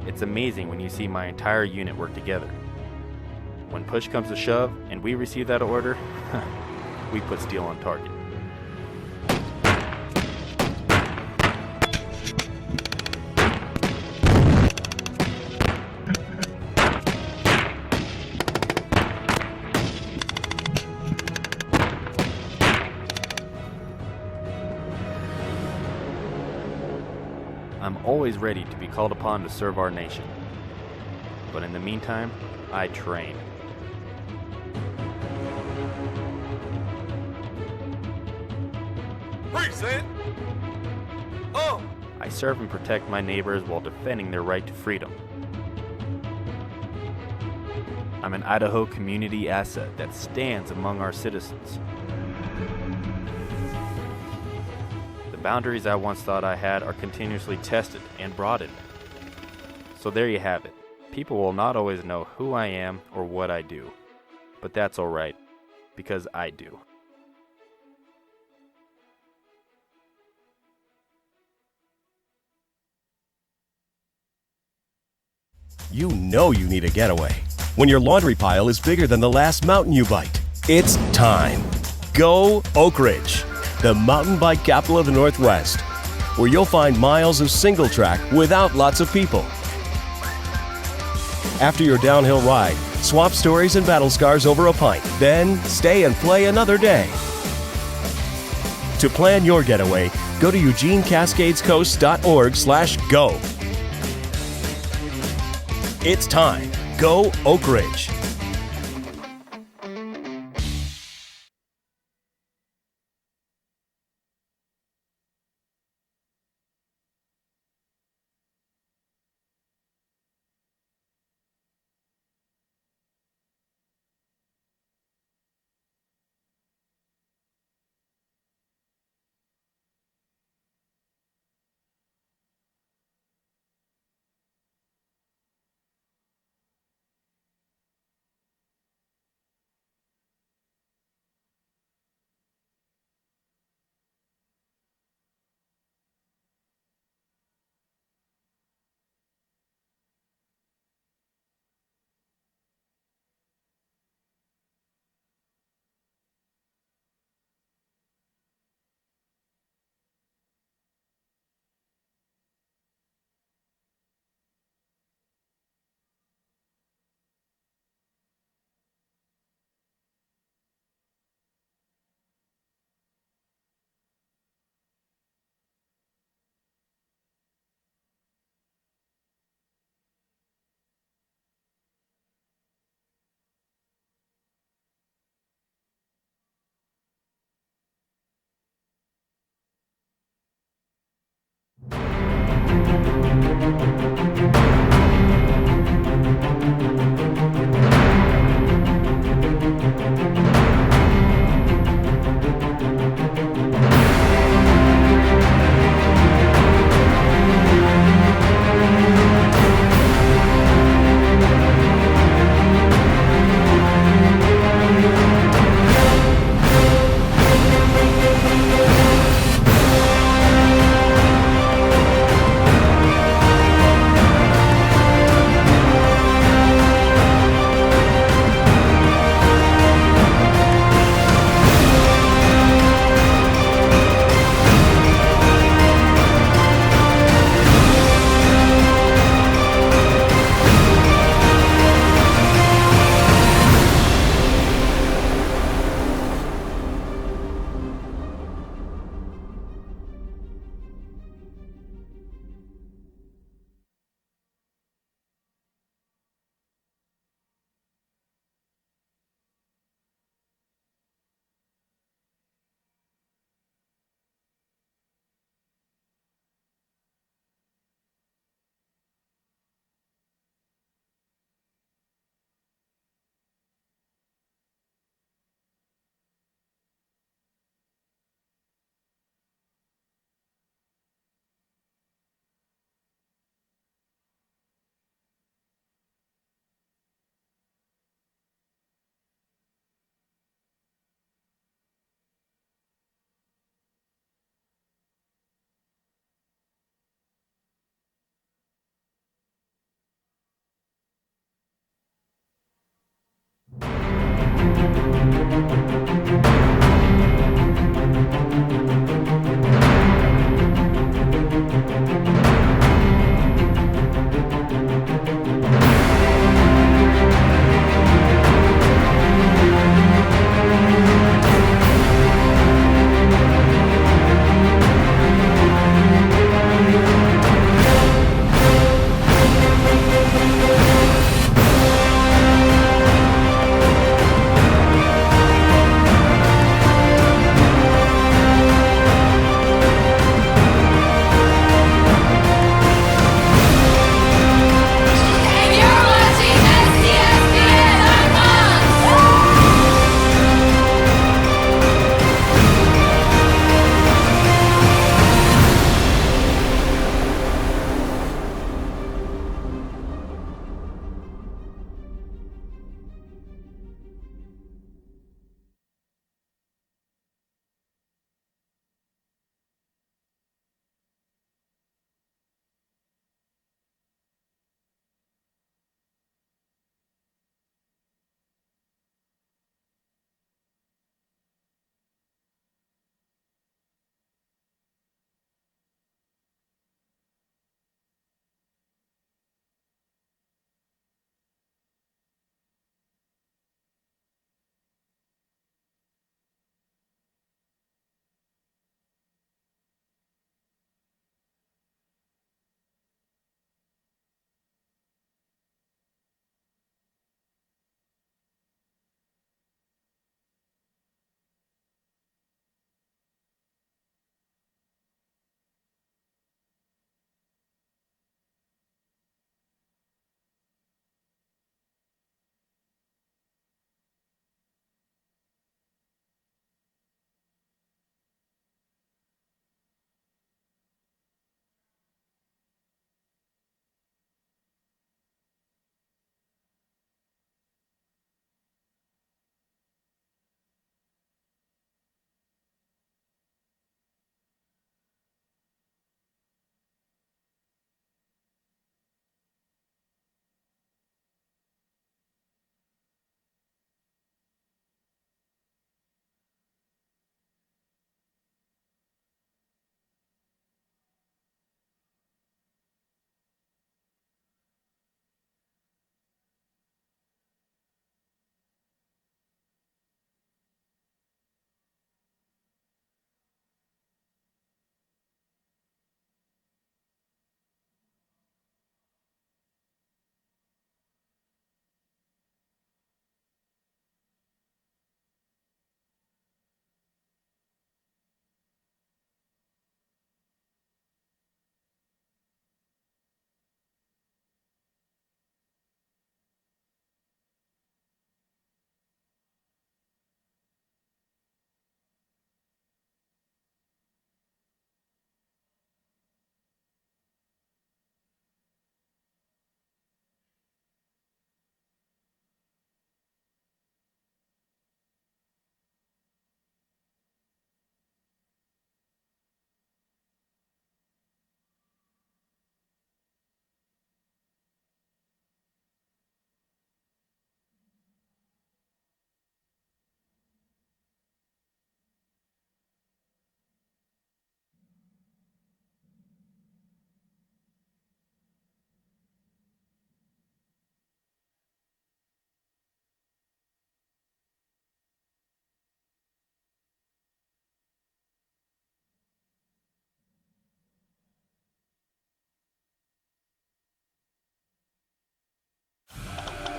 It's amazing when you see my entire unit work together. When push comes to shove and we receive that order, we put steel on target. I'm always ready to be called upon to serve our nation. But in the meantime, I train. Present. Oh. I serve and protect my neighbors while defending their right to freedom. I'm an Idaho community asset that stands among our citizens. The boundaries I once thought I had are continuously tested and broadened. So there you have it. People will not always know who I am or what I do. But that's alright, because I do. You know you need a getaway when your laundry pile is bigger than the last mountain you biked. It's time. Go Oak Ridge, the mountain bike capital of the Northwest, where you'll find miles of single track without lots of people. After your downhill ride, swap stories and battle scars over a pint, then stay and play another day. To plan your getaway, go to EugeneCascadesCoast.org/go. It's time. Go Oak Ridge.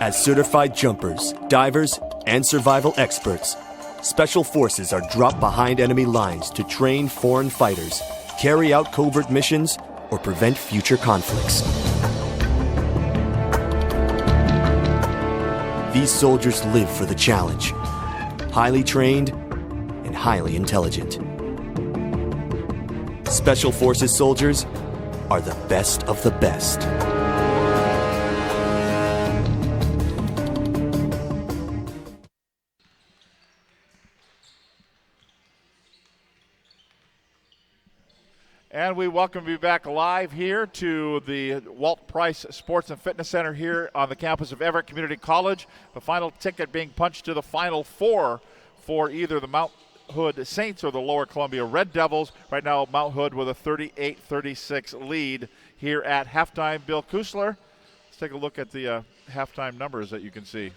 As certified jumpers, divers, and survival experts, Special Forces are dropped behind enemy lines to train foreign fighters, carry out covert missions, or prevent future conflicts. These soldiers live for the challenge, highly trained and highly intelligent. Special Forces soldiers are the best of the best. And we welcome you back live here to the Walt Price Sports and Fitness Center here on the campus of Everett Community College. The final ticket being punched to the Final Four for either the Mount Hood Saints or the Lower Columbia Red Devils. Right now, Mount Hood with a 38-36 lead here at halftime. Bill Kusler, let's take a look at the halftime numbers that you can see.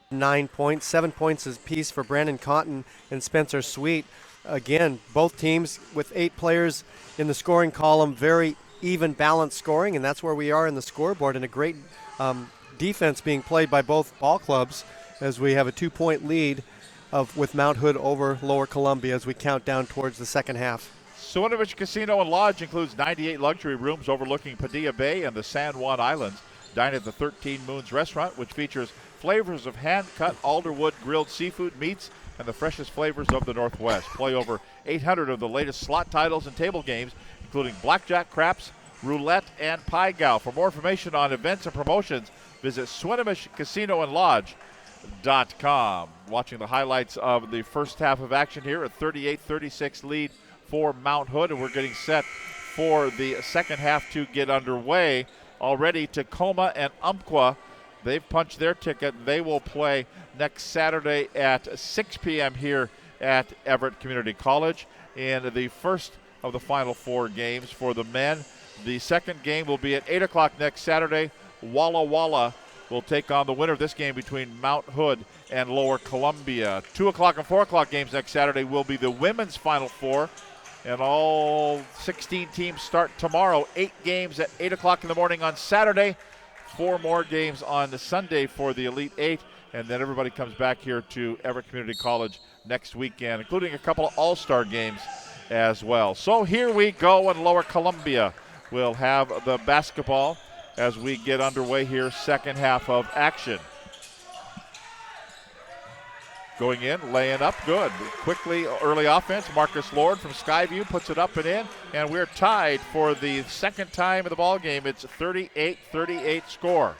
Nine points, 7 points apiece for Brandon Cotton and Spencer Sweet. Again, both teams with 8 players in the scoring column, very even balanced scoring, and that's where we are in the scoreboard, and a great defense being played by both ball clubs as we have a 2-point lead with Mount Hood over Lower Columbia as we count down towards the second half. Swinovich Casino and Lodge includes 98 luxury rooms overlooking Padilla Bay and the San Juan Islands. Dine at the 13 Moons restaurant, which features flavors of hand-cut alderwood grilled seafood meats and the freshest flavors of the Northwest. Play over 800 of the latest slot titles and table games, including blackjack, craps, roulette, and pie gow. For more information on events and promotions, visit SwinovishCasinoandLodge.com. Watching the highlights of the first half of action here, a 38-36 lead for Mount Hood, and we're getting set for the second half to get underway. Already Tacoma and Umpqua, they've punched their ticket. They will play next Saturday at 6 p.m. here at Everett Community College in the first of the Final Four games for the men. The second game will be at 8 o'clock next Saturday. Walla Walla will take on the winner of this game between Mount Hood and Lower Columbia. 2 o'clock and 4 o'clock games next Saturday will be the women's Final Four. And all 16 teams start tomorrow. 8 games at 8 o'clock in the morning on Saturday. 4 more games on the Sunday for the Elite 8. And then everybody comes back here to Everett Community College next weekend, including a couple of all-star games as well. So here we go, and Lower Columbia will have the basketball as we get underway here, second half of action. Going in, laying up, good. Quickly, early offense. Marcus Lord from Skyview puts it up and in, and we're tied for the second time in the ball game. It's a 38-38 score.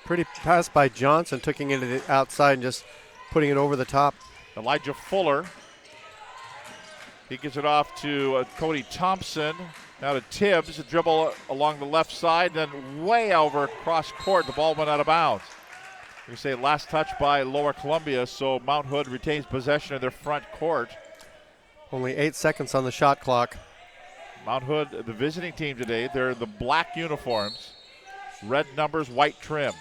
Pretty pass by Johnson, taking it to the outside and just putting it over the top. Elijah Fuller. He gives it off to Cody Thompson. Now to Tibbs, a dribble along the left side, then way over cross court. The ball went out of bounds. We say last touch by Lower Columbia, so Mount Hood retains possession of their front court. Only 8 seconds on the shot clock. Mount Hood, the visiting team today, they're the black uniforms, red numbers, white trim.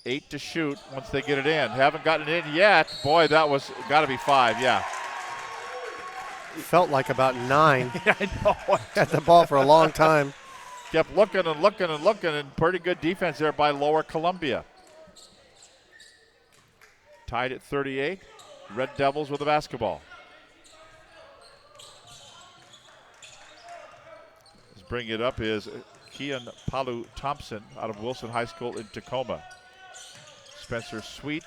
8 to shoot once they get it in. Haven't gotten it in yet. Boy, that was got to be 5, yeah. Felt like about 9. Yeah, I know. Had the ball for a long time. Kept looking and looking and looking, and pretty good defense there by Lower Columbia. Tied at 38. Red Devils with the basketball. Let's bring it up is Kian Palu Thompson out of Wilson High School in Tacoma. Spencer Sweet.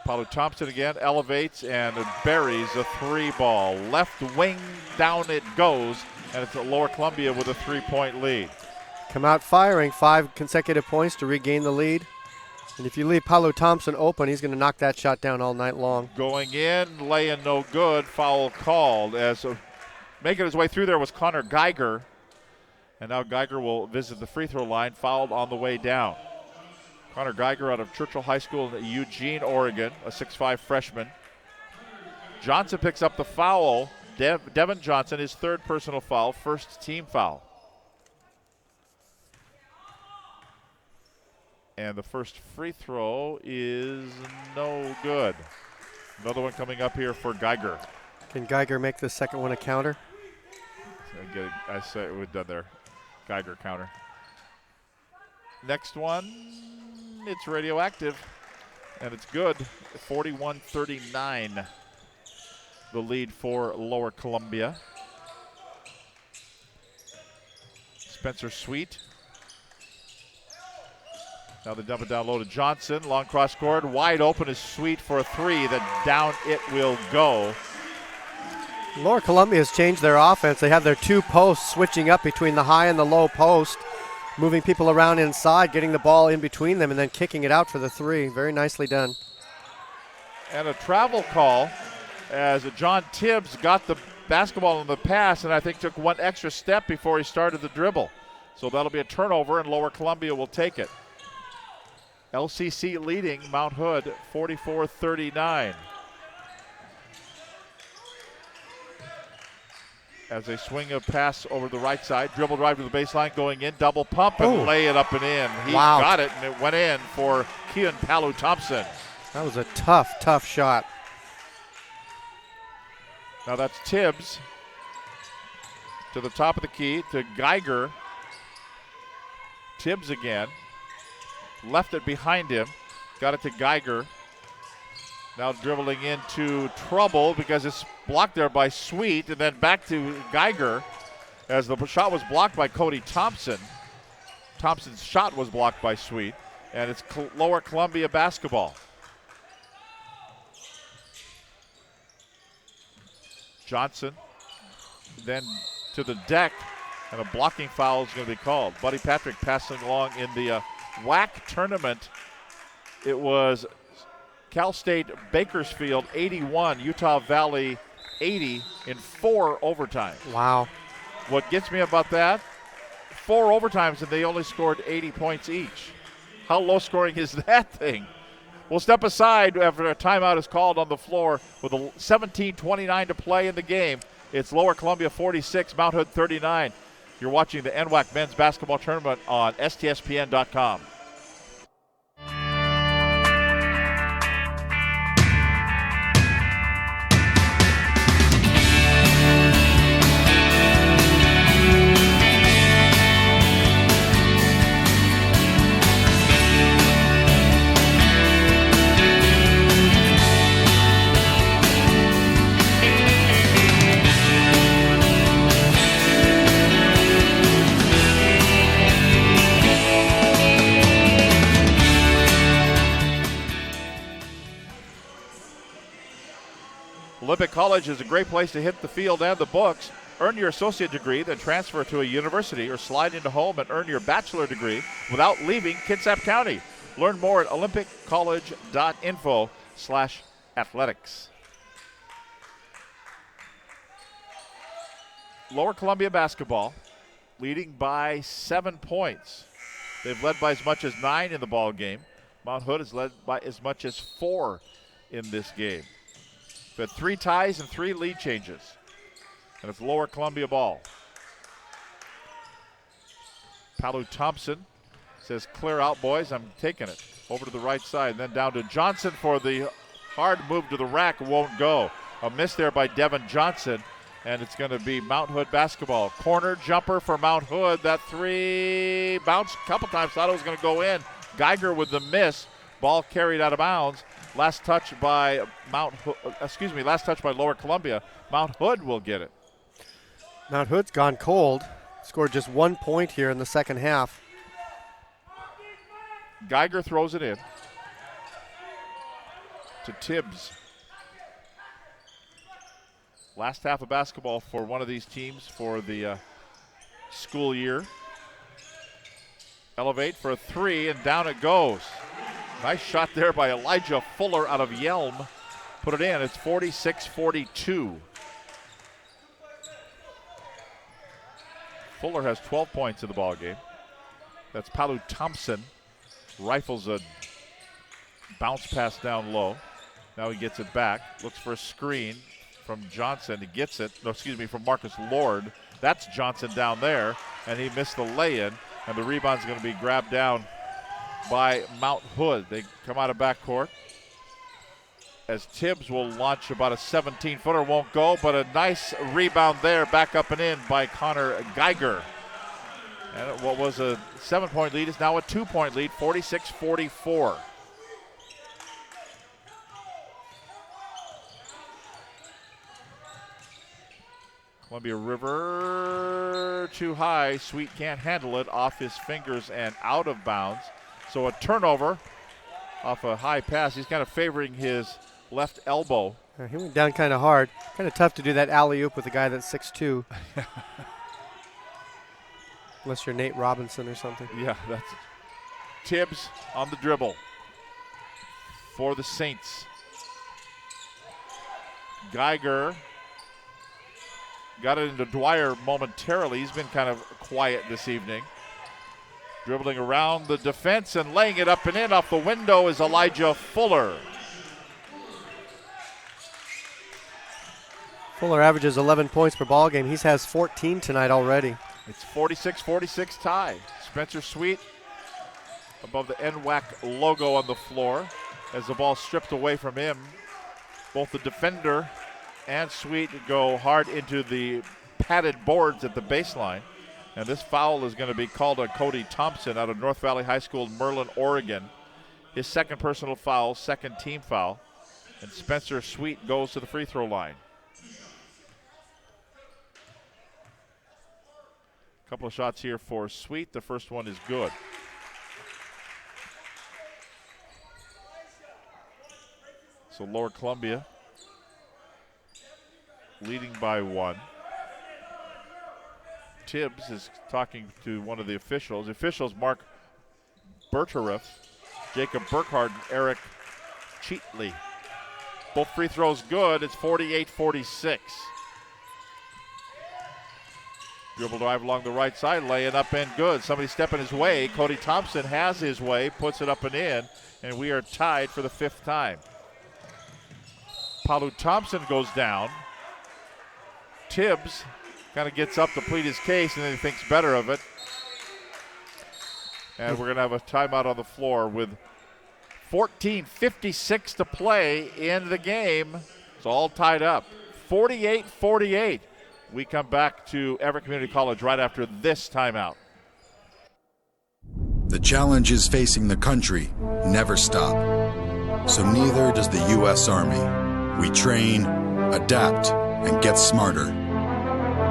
Palu Thompson again elevates and buries a 3 ball. Left wing, down it goes. and it's Lower Columbia with a 3-point lead. Come out firing, 5 consecutive points to regain the lead. And if you leave Paolo Thompson open, he's going to knock that shot down all night long. Going in, laying no good, foul called. As making his way through there was Connor Geiger. And now Geiger will visit the free throw line, fouled on the way down. Connor Geiger out of Churchill High School in Eugene, Oregon, a 6'5 freshman. Johnson picks up the foul. Devin Johnson, his 3rd personal foul, 1st team foul. And the first free throw is no good. Another one coming up here for Geiger. Can Geiger make the second one a counter? I say we've done there. Geiger counter. Next one, it's radioactive, and it's good. 41-39, the lead for Lower Columbia. Spencer Sweet. Now they dump it down low to Johnson. Long cross court, wide open is Sweet for a 3. That down it will go. Lower Columbia has changed their offense. They have their 2 posts switching up between the high and the low post, moving people around inside, getting the ball in between them, and then kicking it out for the 3. Very nicely done. And a travel call as John Tibbs got the basketball on the pass and I think took one extra step before he started the dribble. So that'll be a turnover and Lower Columbia will take it. LCC leading Mount Hood 44-39. As they swing a pass over the right side, dribble drive to the baseline, going in, double pump and lay it up and in. He got it and it went in for Keon Palu Thompson. That was a tough shot. Now that's Tibbs to the top of the key to Geiger. Tibbs again. Left it behind him. Got it to Geiger. Now dribbling into trouble because it's blocked there by Sweet, and then back to Geiger as the shot was blocked by Cody Thompson. Thompson's shot was blocked by Sweet, and it's Lower Columbia basketball. Johnson then to the deck, and a blocking foul is going to be called. Buddy Patrick passing along in the WAC tournament. It was Cal State Bakersfield 81, Utah Valley 80 in 4 overtimes. Wow. What gets me about that, 4 overtimes and they only scored 80 points each. How low scoring is that thing? We'll step aside after a timeout is called on the floor with 17:29 to play in the game. It's Lower Columbia 46, Mount Hood 39. You're watching the NWAC men's basketball tournament on STSPN.com. Olympic College is a great place to hit the field and the books. Earn your associate degree, then transfer to a university or slide into home and earn your bachelor degree without leaving Kitsap County. Learn more at olympiccollege.info/athletics. Lower Columbia basketball leading by 7 points. They've led by as much as 9 in the ball game. Mount Hood has led by as much as 4 in this game. They've had 3 ties and 3 lead changes. And it's Lower Columbia ball. Palu Thompson says, clear out, boys. I'm taking it. Over to the right side. And then down to Johnson for the hard move to the rack. Won't go. A miss there by Devin Johnson. And it's going to be Mount Hood basketball. Corner jumper for Mount Hood. That 3 bounced a couple times. Thought it was going to go in. Geiger with the miss. Ball carried out of bounds. Last touch by last touch by Lower Columbia. Mount Hood will get it. Mount Hood's gone cold. Scored just 1 point here in the second half. Geiger throws it in to Tibbs. Last half of basketball for one of these teams for the school year. Elevate for a three, and down it goes. Nice shot there by Elijah Fuller out of Yelm. Put it in. It's 46-42. Fuller has 12 points in the ball game. That's Palu Thompson. Rifles a bounce pass down low. Now he gets it back. Looks for a screen from Johnson. He gets it. No, excuse me, from Marcus Lord. That's Johnson down there, and he missed the lay-in. And the rebound's going to be grabbed down by Mount Hood. They come out of backcourt as Tibbs will launch about a 17-footer. Won't go, but a nice rebound there, back up and in by Connor Geiger. And what was a 7-point lead is now a 2-point lead, 46-44. Columbia River too high. Sweet can't handle it, off his fingers and out of bounds. So a turnover off a high pass. He's kind of favoring his left elbow. He went down kind of hard. Kind of tough to do that alley-oop with a guy that's 6'2". Unless you're Nate Robinson or something. Yeah, that's it. Tibbs on the dribble for the Saints. Geiger got it into Dwyer momentarily. He's been kind of quiet this evening. Dribbling around the defense and laying it up and in. Off the window is Elijah Fuller. Fuller averages 11 points per ball game. He has 14 tonight already. It's 46-46 tie. Spencer Sweet above the NWAC logo on the floor as the ball stripped away from him. Both the defender and Sweet go hard into the padded boards at the baseline. And this foul is going to be called on Cody Thompson out of North Valley High School in Merlin, Oregon. His second personal foul, second team foul. And Spencer Sweet goes to the free throw line. A couple of shots here for Sweet. The first one is good. So Lower Columbia leading by 1. Tibbs is talking to one of the officials. The officials, Mark Berteriff, Jacob Burkhardt, and Eric Cheatley. Both free throws good. It's 48-46. Dribble drive along the right side, laying up and good. Somebody stepping his way. Cody Thompson has his way, puts it up and in, and we are tied for the 5th time. Palu Thompson goes down. Tibbs kind of gets up to plead his case, and then he thinks better of it. And we're going to have a timeout on the floor with 14:56 to play in the game. It's all tied up. 48-48. We come back to Everett Community College right after this timeout. The challenges facing the country never stop. So neither does the U.S. Army. We train, adapt, and get smarter.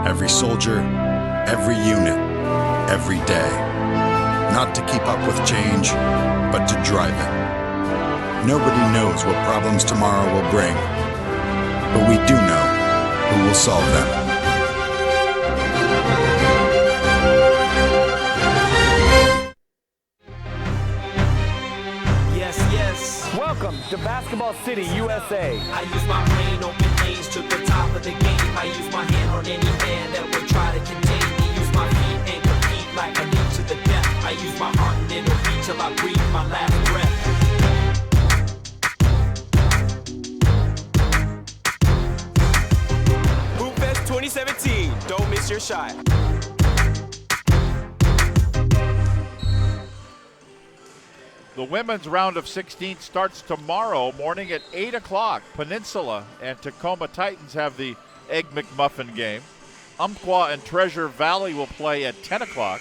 Every soldier, every unit, every day. Not to keep up with change, but to drive it. Nobody knows what problems tomorrow will bring, but we do know who will solve them. Welcome to Basketball City, USA. I use my brain, open lanes to the top of the game. I use my hand on any man that would try to contain me. Use my feet and compete like I need to the death. I use my heart and it'll beat till I breathe my last breath. Hoop Fest 2017. Don't miss your shot. The women's round of 16 starts tomorrow morning at 8 o'clock. Peninsula and Tacoma Titans have the Egg McMuffin game. Umpqua and Treasure Valley will play at 10 o'clock.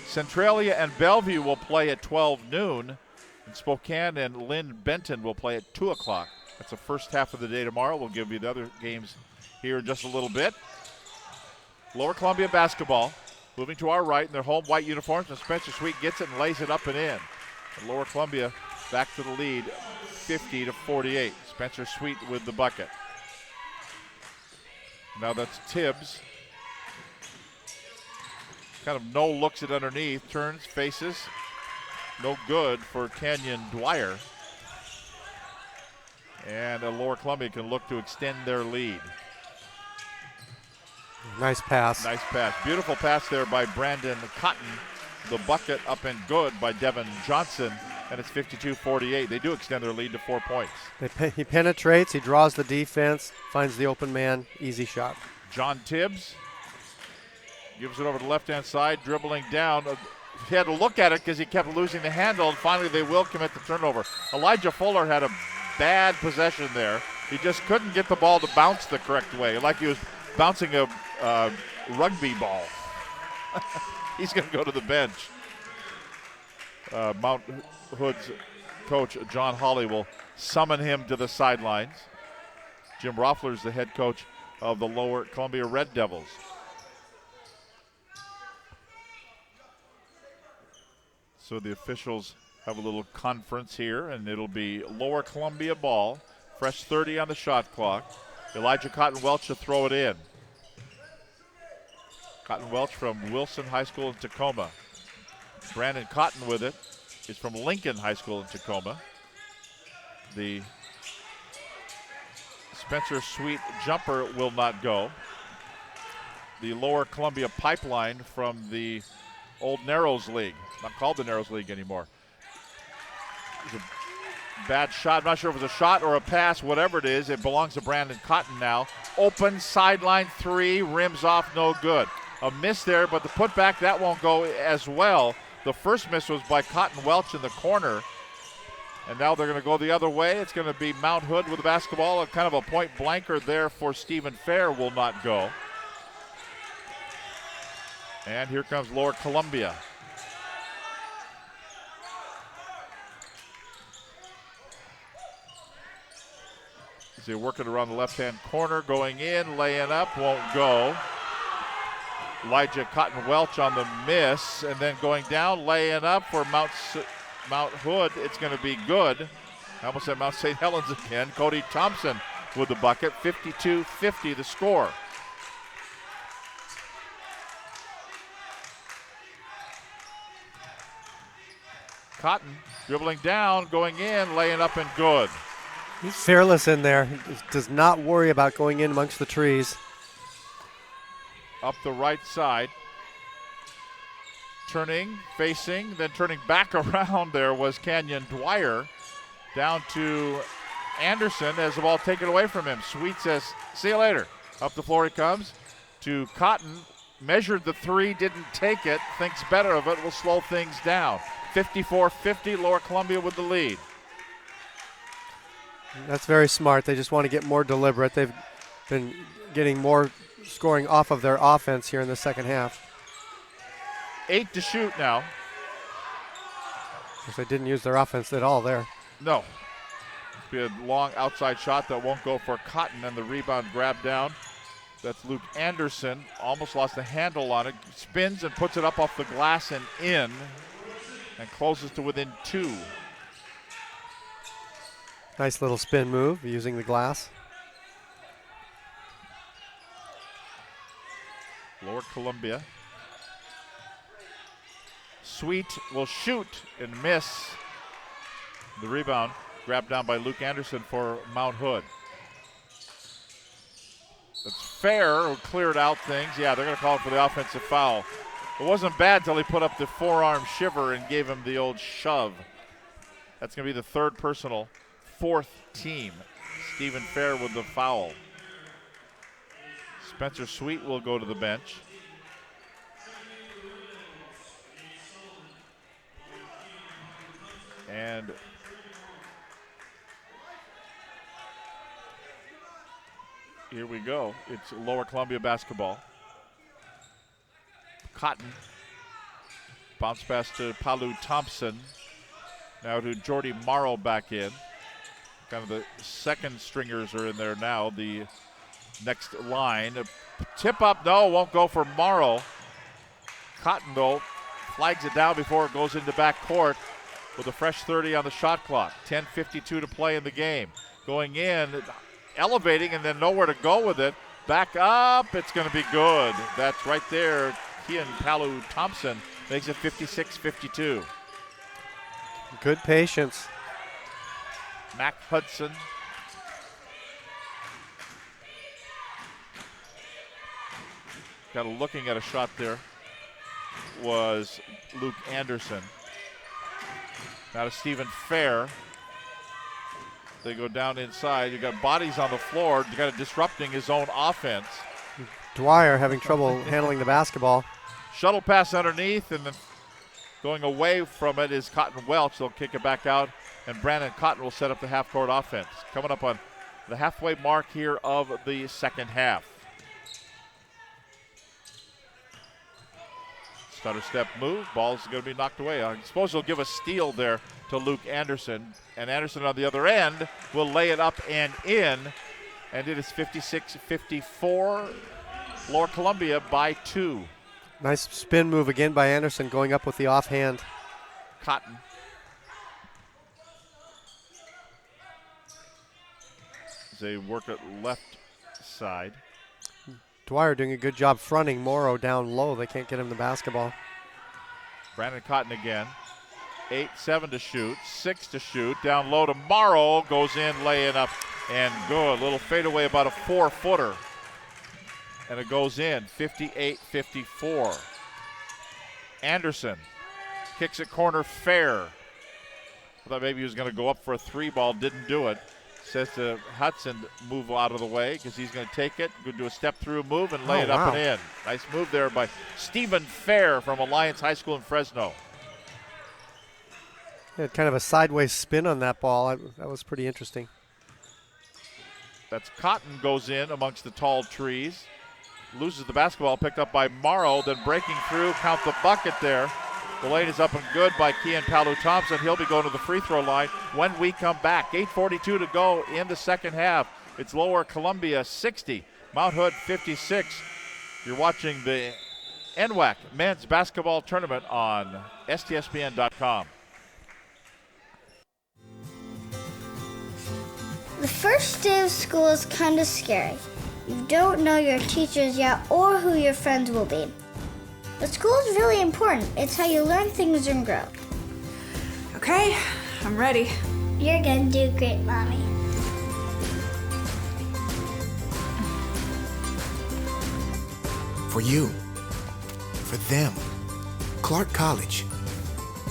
Centralia and Bellevue will play at 12 noon. And Spokane and Lynn Benton will play at 2 o'clock. That's the first half of the day tomorrow. We'll give you the other games here in just a little bit. Lower Columbia basketball moving to our right in their home white uniforms. And Spencer Sweet gets it and lays it up and in. And Lower Columbia back to the lead, 50-48. Spencer Sweet with the bucket. Now that's Tibbs. Kind of no looks it underneath, turns, faces. No good for Canyon Dwyer. And Lower Columbia can look to extend their lead. Nice pass. Nice pass. Beautiful pass there by Brandon Cotton. The bucket up and good by Devin Johnson. And it's 52-48. They do extend their lead to 4 points. He penetrates, he draws the defense, finds the open man, easy shot. John Tibbs gives it over to the left-hand side, dribbling down. He had to look at it because he kept losing the handle, and finally they will commit the turnover. Elijah Fuller had a bad possession there. He just couldn't get the ball to bounce the correct way, like he was bouncing a rugby ball. He's going to go to the bench. Mount Hood's coach, John Hawley, will summon him to the sidelines. Jim Roffler's the head coach of the Lower Columbia Red Devils. So the officials have a little conference here, and it'll be Lower Columbia ball. Fresh 30 on the shot clock. Elijah Cotton Welch to throw it in. Cotton Welch from Wilson High School in Tacoma. Brandon Cotton with it is from Lincoln High School in Tacoma. The Spencer Sweet jumper will not go. The Lower Columbia pipeline from the old Narrows League, not called the Narrows League anymore. It was a bad shot. I'm not sure if it was a shot or a pass, whatever it is. It belongs to Brandon Cotton now. Open sideline three, rims off, no good. A miss there, but the putback, that won't go as well. The first miss was by Cotton Welch in the corner. And now they're going to go the other way. It's going to be Mount Hood with the basketball. A kind of a point blanker there for Stephen Fair will not go. And here comes Lower Columbia. As they work it around the left-hand corner, going in, laying up, won't go. Elijah Cotton Welch on the miss, and then going down, laying up for Mount Hood. It's going to be good. I almost said Mount St. Helens again. Cody Thompson with the bucket, 52-50 the score. Cotton dribbling down, going in, laying up and good. He's fearless in there. He does not worry about going in amongst the trees. Up the right side. Turning, facing, then turning back around there was Canyon Dwyer. Down to Anderson as the ball taken away from him. Sweet says, see you later. Up the floor he comes to Cotton. Measured the three, didn't take it. Thinks better of it, will slow things down. 54-50, Lower Columbia with the lead. That's very smart. They just want to get more deliberate. They've been getting more scoring off of their offense here in the second half. 8 to shoot now. Because they didn't use their offense at all there. No. It'll be a long outside shot that won't go for Cotton, and the rebound grab down. That's Luke Anderson. Almost lost the handle on it. Spins and puts it up off the glass and in. And closes to within 2. Nice little spin move using the glass. Lower Columbia. Sweet will shoot and miss. The rebound grabbed down by Luke Anderson for Mount Hood. It's Fair who cleared out things. Yeah, they're going to call it for the offensive foul. It wasn't bad until he put up the forearm shiver and gave him the old shove. That's going to be the third personal, fourth team. Stephen Fair with the foul. Spencer Sweet will go to the bench. And here we go. It's Lower Columbia basketball. Cotton. Bounce pass to Palu Thompson. Now to Jordy Morrow back in. Kind of the second stringers are in there now. The next line. A tip up, no, won't go for Morrow. Cotton, though, flags it down before it goes into back court with a fresh 30 on the shot clock. 10:52 to play in the game. Going in, elevating, and then nowhere to go with it. back up. It's going to be good. That's right there. Kian Palu Thompson makes it 56-52. Good patience. Mac Hudson. Got a looking at a shot there was Luke Anderson. Now to Stephen Fair. They go down inside. You got bodies on the floor. You got it disrupting his own offense. Dwyer having trouble handling the basketball. Shuttle pass underneath, and then going away from it is Cotton Welch. They'll kick it back out, and Brandon Cotton will set up the half-court offense. Coming up on the halfway mark here of the second half. Stutter step move. Ball's going to be knocked away. I suppose he'll give a steal there to Luke Anderson. And Anderson on the other end will lay it up and in. And it is 56-54. Lower Columbia by 2. Nice spin move again by Anderson, going up with the offhand. Cotton. As they work it left side. Dwyer doing a good job fronting Morrow down low. They can't get him the basketball. Brandon Cotton again. 8-7 to shoot, 6 to shoot. Down low to Morrow, goes in, laying up, and good. Little fadeaway, about a 4-footer. And it goes in, 58-54. Anderson kicks it corner fair. I thought maybe he was going to go up for a 3-ball, didn't do it. Says to Hudson, move out of the way because he's going to take it, go do a step-through move and lay it up and in. Nice move there by Stephen Fair from Alliance High School in Fresno. He had kind of a sideways spin on that ball. That was pretty interesting. That's Cotton goes in amongst the tall trees. Loses the basketball, picked up by Morrow, then breaking through, count the bucket there. The lane is up and good by Kian Palu Thompson. He'll be going to the free throw line when we come back. 8:42 to go in the second half. It's Lower Columbia 60, Mount Hood 56. You're watching the NWAC men's basketball tournament on STSPN.com. The first day of school is kind of scary. You don't know your teachers yet or who your friends will be. But school is really important. It's how you learn things and grow. Okay, I'm ready. You're gonna do great, Mommy. For you, for them, Clark College.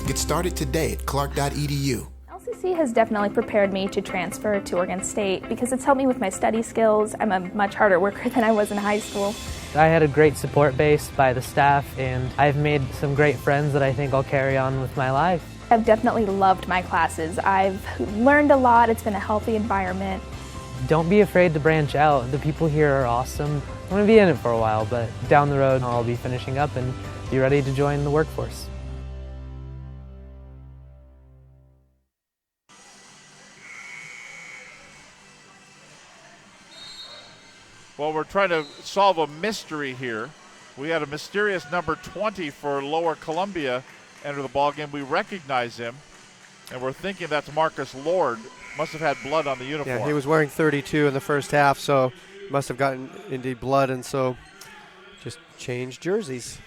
Get started today at clark.edu. LCC has definitely prepared me to transfer to Oregon State because it's helped me with my study skills. I'm a much harder worker than I was in high school. I had a great support base by the staff, and I've made some great friends that I think I'll carry on with my life. I've definitely loved my classes. I've learned a lot. It's been a healthy environment. Don't be afraid to branch out. The people here are awesome. I'm going to be in it for a while, but down the road I'll be finishing up and be ready to join the workforce. Well, we're trying to solve a mystery here. We had a mysterious number 20 for Lower Columbia enter the ballgame. We recognize him, and we're thinking that's Marcus Lord. Must have had blood on the uniform. Yeah, he was wearing 32 in the first half, so must have gotten indeed blood, and so just changed jerseys.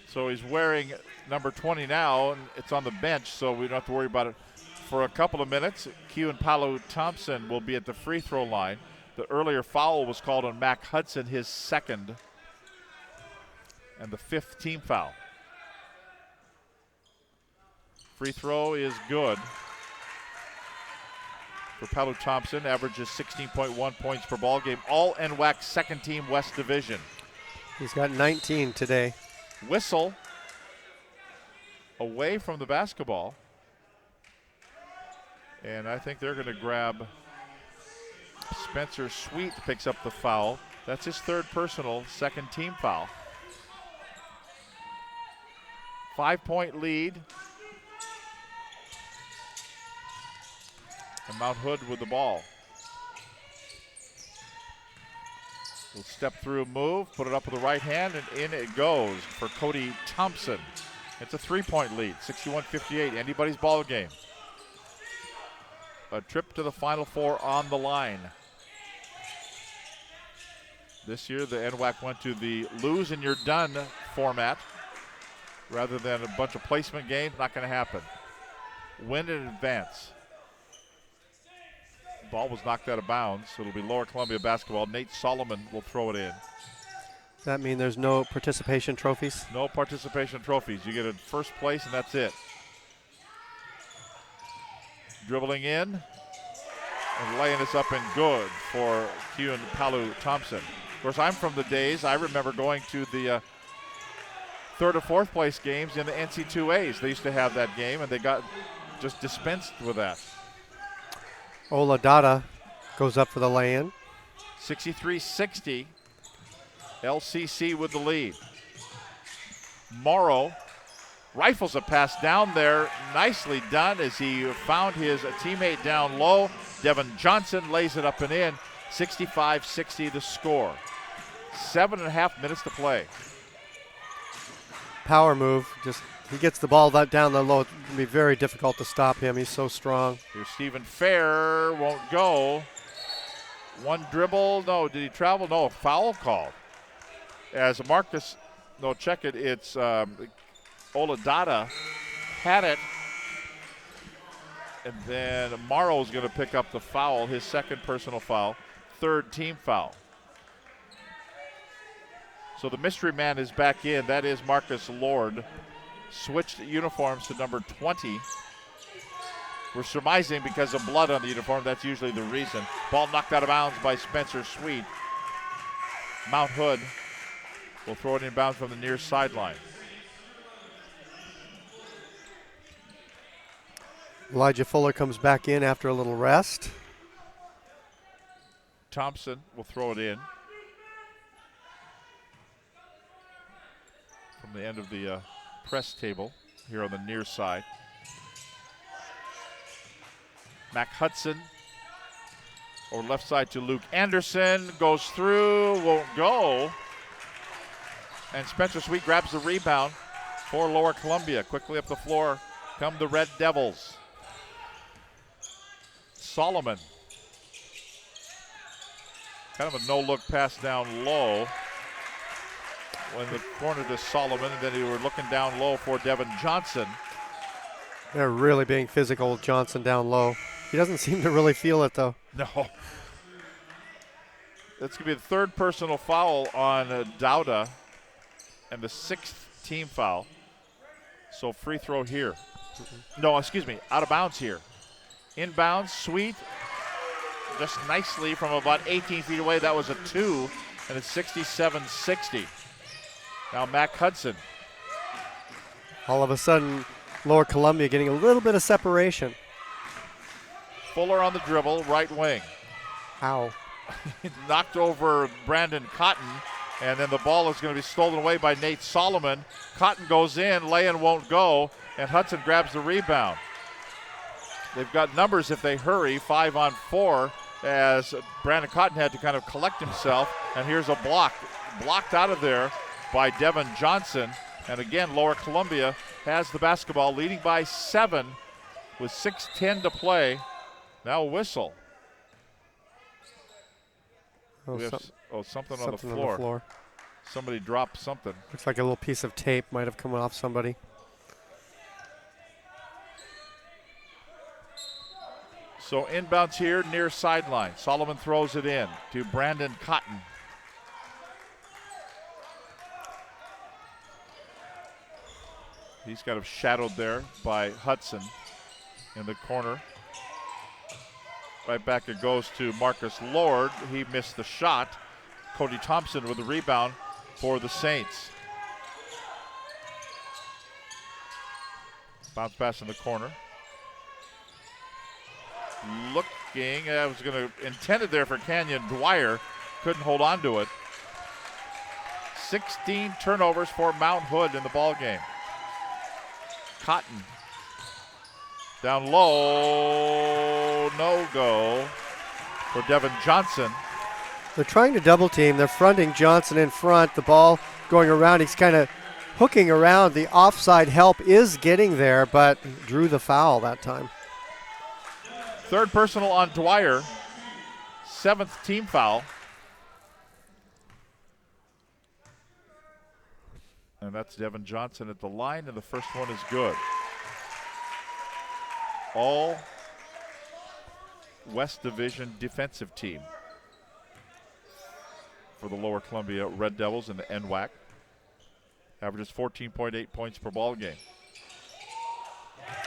So he's wearing number 20 now, and it's on the bench, so we don't have to worry about it for a couple of minutes. Kian Palu Thompson will be at the free throw line. The earlier foul was called on Mac Hudson, his second, and the 5th team foul. Free throw is good for Palu Thompson. Averages 16.1 points per ball game. All NWAC second team West Division. He's got 19 today. Whistle away from the basketball. And I think they're going to grab Spencer Sweet picks up the foul. That's his third personal, second team foul. 5-point lead. And Mount Hood with the ball. Will step through move, put it up with the right hand, and in it goes for Cody Thompson. It's a 3-point lead, 61-58, anybody's ball game. A trip to the Final Four on the line. This year, the NWAC went to the lose and you're done format rather than a bunch of placement games. Not going to happen. Win and advance. Ball was knocked out of bounds, so it'll be Lower Columbia basketball. Nate Solomon will throw it in. Does that mean there's no participation trophies? No participation trophies. You get a first place, and that's it. Dribbling in and laying this up and good for Kewan Palu Thompson. Of course, I'm from the days, I remember going to the third or fourth place games in the NC2As. They used to have that game, and they got just dispensed with that. Ola Dada goes up for the lay-in. 63-60. LCC with the lead. Morrow rifles a pass down there. Nicely done as he found his teammate down low. Devin Johnson lays it up and in. 65-60 the score. 7.5 minutes to play. Power move. Just he gets the ball down the low. It's going to be very difficult to stop him. He's so strong. Here's Stephen Fair. Won't go. One dribble. No, did he travel? No, foul called. As Marcus, no, check it. It's Oladada had it. And then Morrow's going to pick up the foul, his second personal foul, third team foul. So the mystery man is back in. That is Marcus Lord. Switched uniforms to number 20. We're surmising because of blood on the uniform. That's usually the reason. Ball knocked out of bounds by Spencer Sweet. Mount Hood will throw it in bounds from the near sideline. Elijah Fuller comes back in after a little rest. Thompson will throw it in from the end of the press table here on the near side. Mac Hudson over left side to Luke Anderson. Goes through, won't go. And Spencer Sweet grabs the rebound for Lower Columbia. Quickly up the floor come the Red Devils. Solomon. Kind of a no-look pass down low. When the corner to Solomon, and then they were looking down low for Devin Johnson. They're really being physical with Johnson down low. He doesn't seem to really feel it, though. No. That's going to be the third personal foul on Dowda and the sixth team foul. So free throw here. No, excuse me, out of bounds here. Inbounds, Sweet, just nicely from about 18 feet away. That was a 2, and it's 67-60. Now Mac Hudson. All of a sudden, Lower Columbia getting a little bit of separation. Fuller on the dribble, right wing. Ow. Knocked over Brandon Cotton, and then the ball is going to be stolen away by Nate Solomon. Cotton goes in, lay-in won't go, and Hudson grabs the rebound. They've got numbers if they hurry, 5-on-4, as Brandon Cotton had to kind of collect himself, and here's a block. Blocked out of there by Devin Johnson, and again, Lower Columbia has the basketball, leading by 7 with 6:10 to play. Now a whistle. Something on the floor. Somebody dropped something. Looks like a little piece of tape might have come off somebody. So inbounds here near sideline. Solomon throws it in to Brandon Cotton. He's got him shadowed there by Hudson in the corner. Right back it goes to Marcus Lord. He missed the shot. Cody Thompson with the rebound for the Saints. Bounce pass in the corner. Looking, I was going to intended there for Canyon Dwyer. Couldn't hold on to it. 16 turnovers for Mount Hood in the ball game. Cotton down low, no go for Devin Johnson. They're trying to double team. They're fronting Johnson in front. The ball going around. He's kind of hooking around. The offside help is getting there, but drew the foul that time. Third personal on Dwyer. 7th team foul. And that's Devin Johnson at the line, and the first one is good. All West Division defensive team for the Lower Columbia Red Devils in the NWAC. Averages 14.8 points per ball game.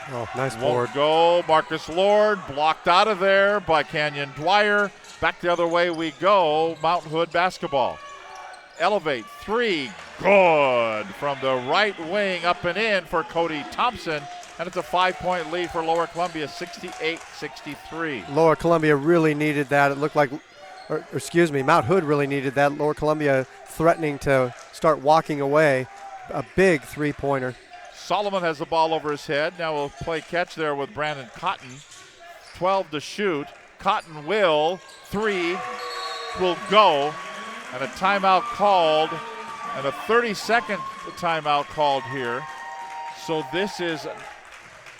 Oh, nice board. Won't go. Marcus Lord blocked out of there by Canyon Dwyer. Back the other way we go. Mountain Hood basketball. Elevate, three, good. From the right wing, up and in for Cody Thompson. And it's a 5-point lead for Lower Columbia, 68-63. Lower Columbia really needed that. It looked like, Mount Hood really needed that. Lower Columbia threatening to start walking away. A big three-pointer. Solomon has the ball over his head. Now we'll play catch there with Brandon Cotton. 12 to shoot. Cotton will. Three will go. And a timeout called. And a 30-second timeout called here. So this is,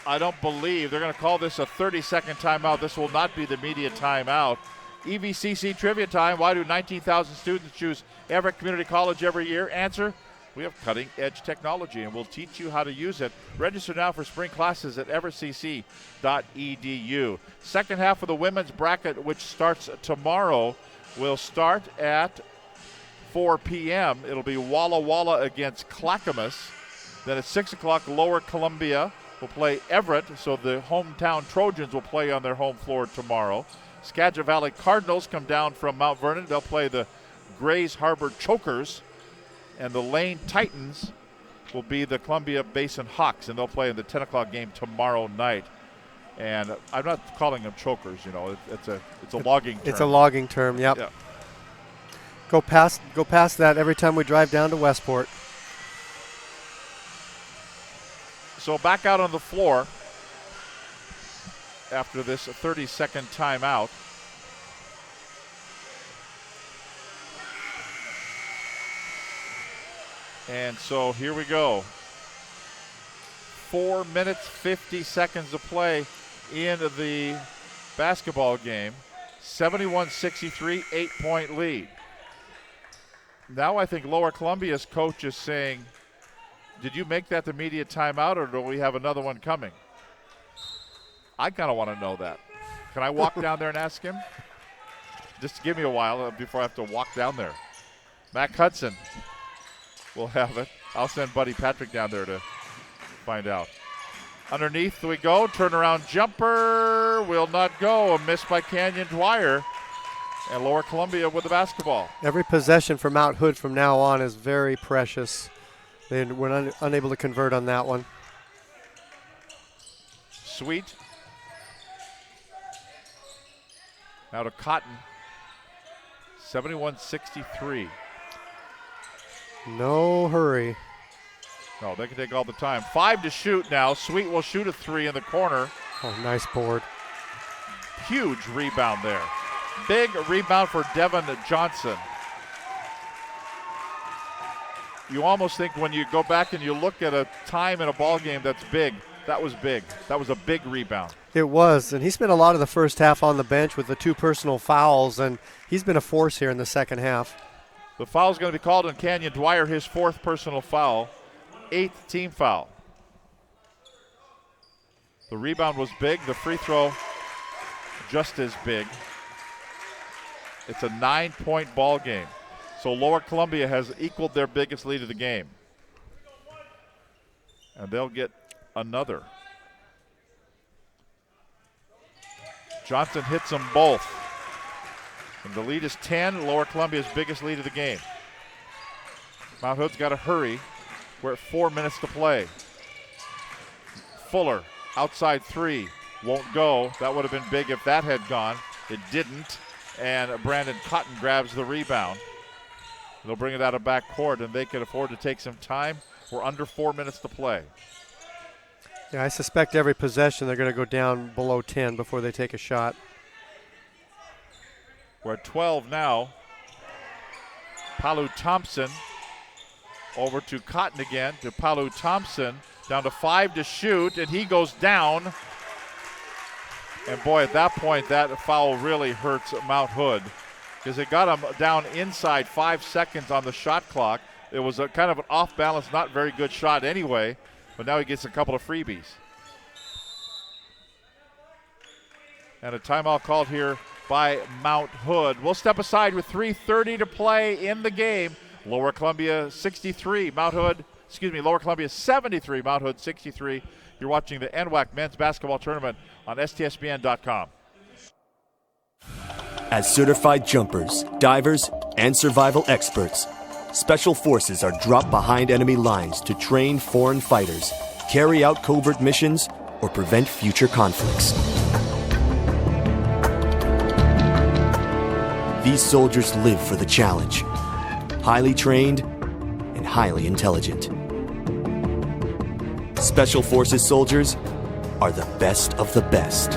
I don't believe, they're going to call this a 30-second timeout. This will not be the media timeout. EVCC trivia time. Why do 19,000 students choose Everett Community College every year? Answer, we have cutting-edge technology, and we'll teach you how to use it. Register now for spring classes at everettcc.edu. Second half of the women's bracket, which starts tomorrow, will start at 4 p.m. It'll be Walla Walla against Clackamas. Then at 6 o'clock, Lower Columbia will play Everett, so the hometown Trojans will play on their home floor tomorrow. Skagit Valley Cardinals come down from Mount Vernon. They'll play the Grays Harbor Chokers. And the Lane Titans will be the Columbia Basin Hawks, and they'll play in the 10 o'clock game tomorrow night. And I'm not calling them chokers, you know. It's a logging term. It's a logging term, yep. Yeah. Go past that every time we drive down to Westport. So back out on the floor after this 30-second timeout. And so here we go. 4 minutes, 50 seconds to play in the basketball game. 71-63, 8-point lead. Now I think Lower Columbia's coach is saying, did you make that the media timeout, or do we have another one coming? I kind of want to know that. Can I walk down there and ask him? Just give me a while before I have to walk down there. Mac Hudson will have it. I'll send Buddy Patrick down there to find out. Underneath we go. Turnaround jumper will not go. A miss by Canyon Dwyer. And Lower Columbia with the basketball. Every possession for Mount Hood from now on is very precious. They were unable to convert on that one. Sweet. Now to Cotton. 71-63. No hurry. No, they can take all the time. 5 to shoot now. Sweet will shoot a 3 in the corner. Oh, nice board. Huge rebound there. Big rebound for Devin Johnson. You almost think when you go back and you look at a time in a ball game that's big, that was big. That was a big rebound. It was, and he spent a lot of the first half on the bench with the 2 personal fouls, and he's been a force here in the second half. The foul is going to be called on Canyon Dwyer, his 4th personal foul, 8th team foul. The rebound was big. The free throw just as big. It's a 9-point ball game. So Lower Columbia has equaled their biggest lead of the game. And they'll get another. Johnson hits them both. And the lead is 10, Lower Columbia's biggest lead of the game. Mount Hood's got to hurry. We're at 4 minutes to play. Fuller, outside 3, won't go. That would have been big if that had gone. It didn't. And Brandon Cotton grabs the rebound. They'll bring it out of back court, and they can afford to take some time. We're under 4 minutes to play. Yeah, I suspect every possession they're going to go down below 10 before they take a shot. We're at 12 now. Palu Thompson over to Cotton again, to Palu Thompson, down to 5 to shoot, and he goes down. And boy, at that point, that foul really hurts Mount Hood because it got him down inside 5 seconds on the shot clock. It was a kind of an off-balance, not very good shot anyway, but now he gets a couple of freebies. And a timeout called here by Mount Hood. We'll step aside with 3:30 to play in the game. Lower Columbia 63, Lower Columbia 73, Mount Hood 63. You're watching the NWAC men's basketball tournament on STSBN.com. As certified jumpers, divers, and survival experts, Special Forces are dropped behind enemy lines to train foreign fighters, carry out covert missions, or prevent future conflicts. These soldiers live for the challenge, highly trained and highly intelligent. Special Forces soldiers are the best of the best.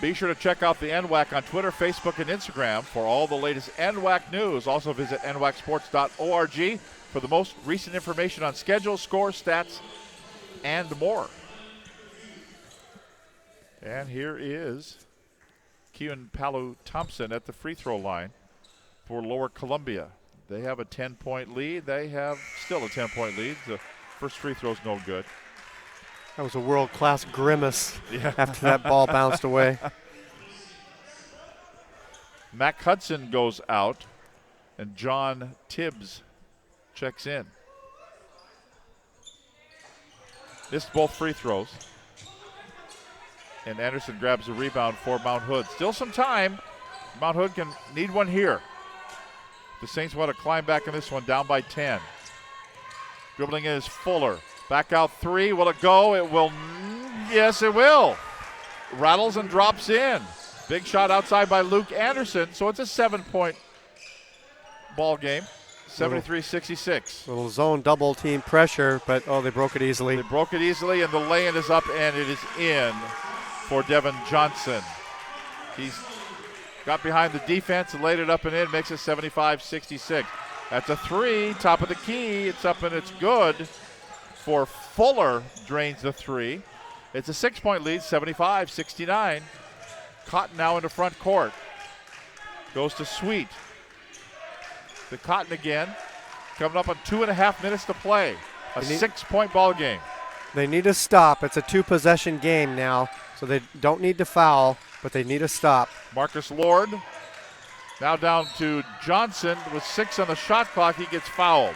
Be sure to check out the NWAC on Twitter, Facebook, and Instagram for all the latest NWAC news. Also visit nwacsports.org for the most recent information on schedules, scores, stats, and more. And here is Keelan Palu-Thompson at the free throw line for Lower Columbia. They have a 10-point lead. They have still a 10-point lead. The first free throw is no good. That was a world-class grimace after that ball bounced away. Mac Hudson goes out, and John Tibbs checks in. Missed both free throws. And Anderson grabs a rebound for Mount Hood. Still some time. Mount Hood can need one here. The Saints want to climb back in this one, down by 10. Dribbling in is Fuller. Back out three. Will it go? It will. Yes, it will. Rattles and drops in. Big shot outside by Luke Anderson. So it's a 7-point ball game. 73-66. Little zone double team pressure, but they broke it easily. They broke it easily, and the lay-in is up, and it is in for Devin Johnson. He's got behind the defense and laid it up and in, makes it 75-66. That's a three, top of the key. It's up and it's good for Fuller, drains the three. It's a 6-point lead, 75-69. Cotton now into front court. Goes to Sweet. The Cotton again. Coming up on 2.5 minutes to play. A 6-point ball game. They need to stop. It's a 2-possession game now, so they don't need to foul, but they need to stop. Marcus Lord now down to Johnson with 6 on the shot clock. He gets fouled.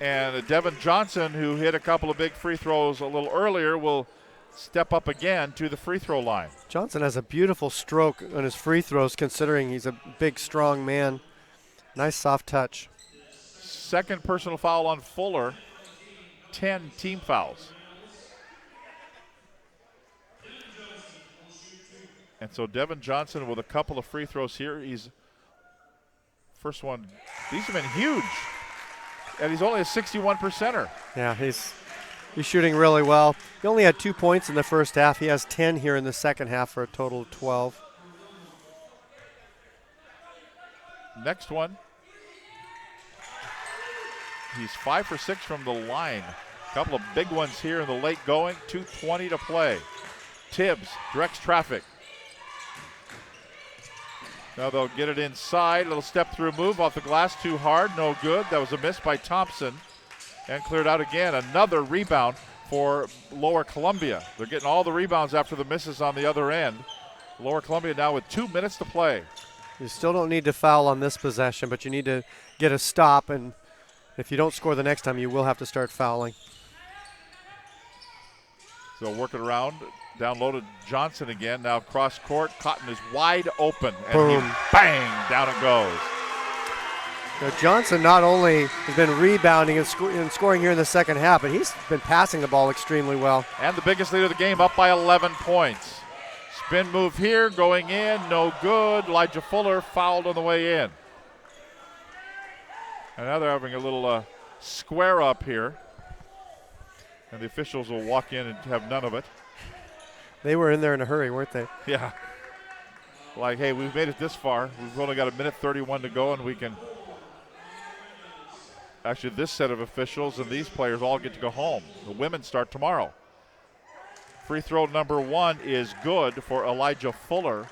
And Devin Johnson, who hit a couple of big free throws a little earlier, will step up again to the free throw line. Johnson has a beautiful stroke on his free throws, considering he's a big, strong man. Nice soft touch. Second personal foul on Fuller. 10 team fouls. And so Devin Johnson with a couple of free throws here. He's first one. These have been huge. And he's only a 61%er. Yeah, he's shooting really well. He only had 2 points in the first half. He has 10 here in the second half for a total of 12. Next one. He's 5 for 6 from the line. A couple of big ones here in the late going. 2:20 to play. Tibbs directs traffic. Now they'll get it inside. Little step through move off the glass, too hard, no good. That was a miss by Thompson. And cleared out again. Another rebound for Lower Columbia. They're getting all the rebounds after the misses on the other end. Lower Columbia now with 2 minutes to play. You still don't need to foul on this possession, but you need to get a stop, and if you don't score the next time, you will have to start fouling. So work it around. Down low to Johnson again. Now cross court. Cotton is wide open. And boom. Bang! Down it goes. Now Johnson not only has been rebounding and scoring here in the second half, but he's been passing the ball extremely well. And the biggest lead of the game, up by 11 points. Spin move here, going in, no good. Elijah Fuller fouled on the way in. And now they're having a little square up here. And the officials will walk in and have none of it. They were in there in a hurry, weren't they? Yeah. Like, hey, we've made it this far. We've only got 1:31 to go, and we can. Actually, this set of officials and these players all get to go home. The women start tomorrow. Free throw number 1 is good for Elijah Fuller.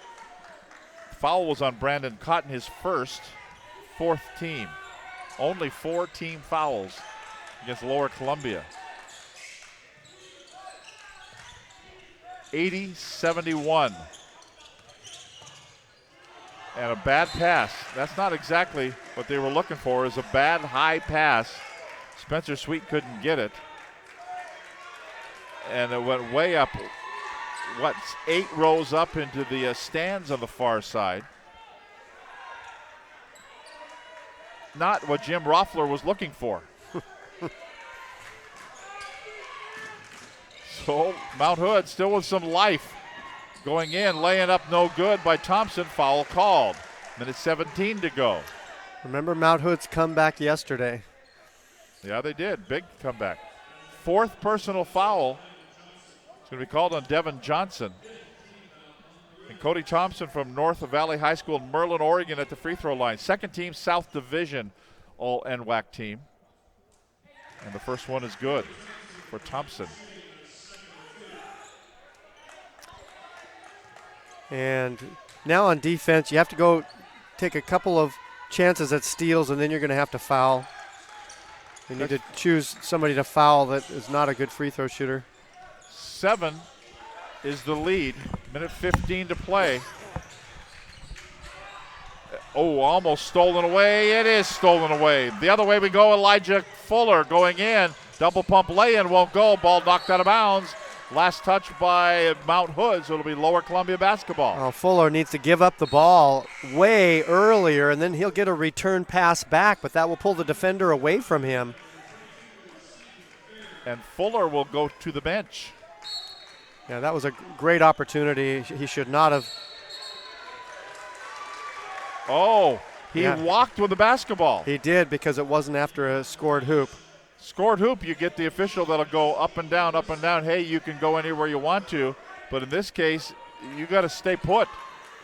Foul was on Brandon Cotton, his first, 4th team. Only 4 team fouls against Lower Columbia. 80-71. And a bad pass. That's not exactly what they were looking for, is a bad high pass. Spencer Sweet couldn't get it. And it went way up, 8 rows up into the stands on the far side. Not what Jim Roffler was looking for. So Mount Hood still with some life. Going in, laying up no good by Thompson, foul called. Minute 17 to go. Remember Mount Hood's comeback yesterday. Yeah, they did, big comeback. 4th personal foul. It's going to be called on Devin Johnson. And Cody Thompson from North Valley High School in Merlin, Oregon at the free throw line. 2nd team South Division all NWAC team. And the first one is good for Thompson. And now on defense, you have to go take a couple of chances at steals, and then you're going to have to foul. You need to choose somebody to foul that is not a good free throw shooter. 7 is the lead. Minute 15 to play. Oh, almost stolen away. It is stolen away. The other way we go, Elijah Fuller going in. Double pump lay-in won't go. Ball knocked out of bounds. Last touch by Mount Hood, so it'll be Lower Columbia basketball. Oh, Fuller needs to give up the ball way earlier, and then he'll get a return pass back, but that will pull the defender away from him. And Fuller will go to the bench. Yeah, that was a great opportunity. He should not have. Oh, he walked with the basketball. He did, because it wasn't after a scored hoop. Scored hoop, you get the official that'll go up and down, up and down. Hey, you can go anywhere you want to. But in this case, you got to stay put.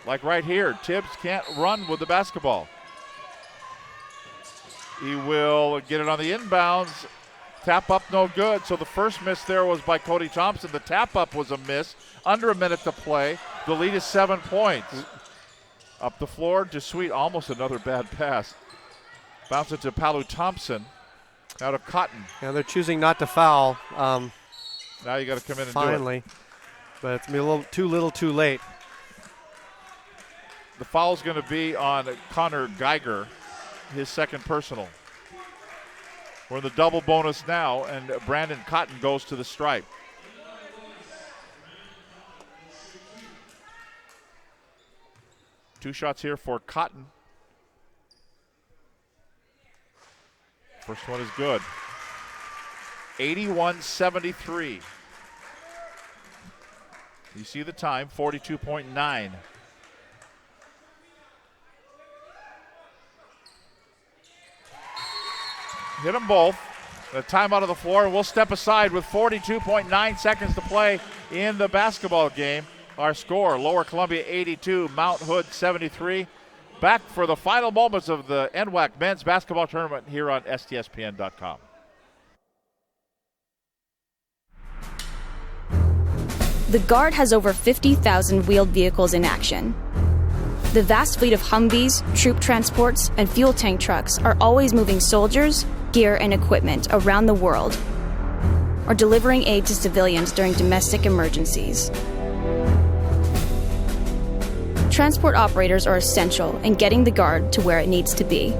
Like right here, Tibbs can't run with the basketball. He will get it on the inbounds. Tap up, no good. So the first miss there was by Cody Thompson. The tap up was a miss. Under a minute to play. The lead is 7 points. Up the floor to Sweet. Almost another bad pass. Bounce it to Palu Thompson. Now to Cotton. Yeah, they're choosing not to foul. Now you got to come in and finally, do it. But it's going to be a little too late. The foul's going to be on Connor Geiger, his 2nd personal. We're in the double bonus now, and Brandon Cotton goes to the stripe. Two shots here for Cotton. First one is good. 81-73. You see the time, 42.9. Hit them both. The timeout of the floor, and we'll step aside with 42.9 seconds to play in the basketball game. Our score, Lower Columbia 82, Mount Hood 73. Back for the final moments of the NWAC men's basketball tournament here on STSPN.com. The Guard has over 50,000 wheeled vehicles in action. The vast fleet of Humvees, troop transports, and fuel tank trucks are always moving soldiers, gear, and equipment around the world, or delivering aid to civilians during domestic emergencies. Transport operators are essential in getting the Guard to where it needs to be.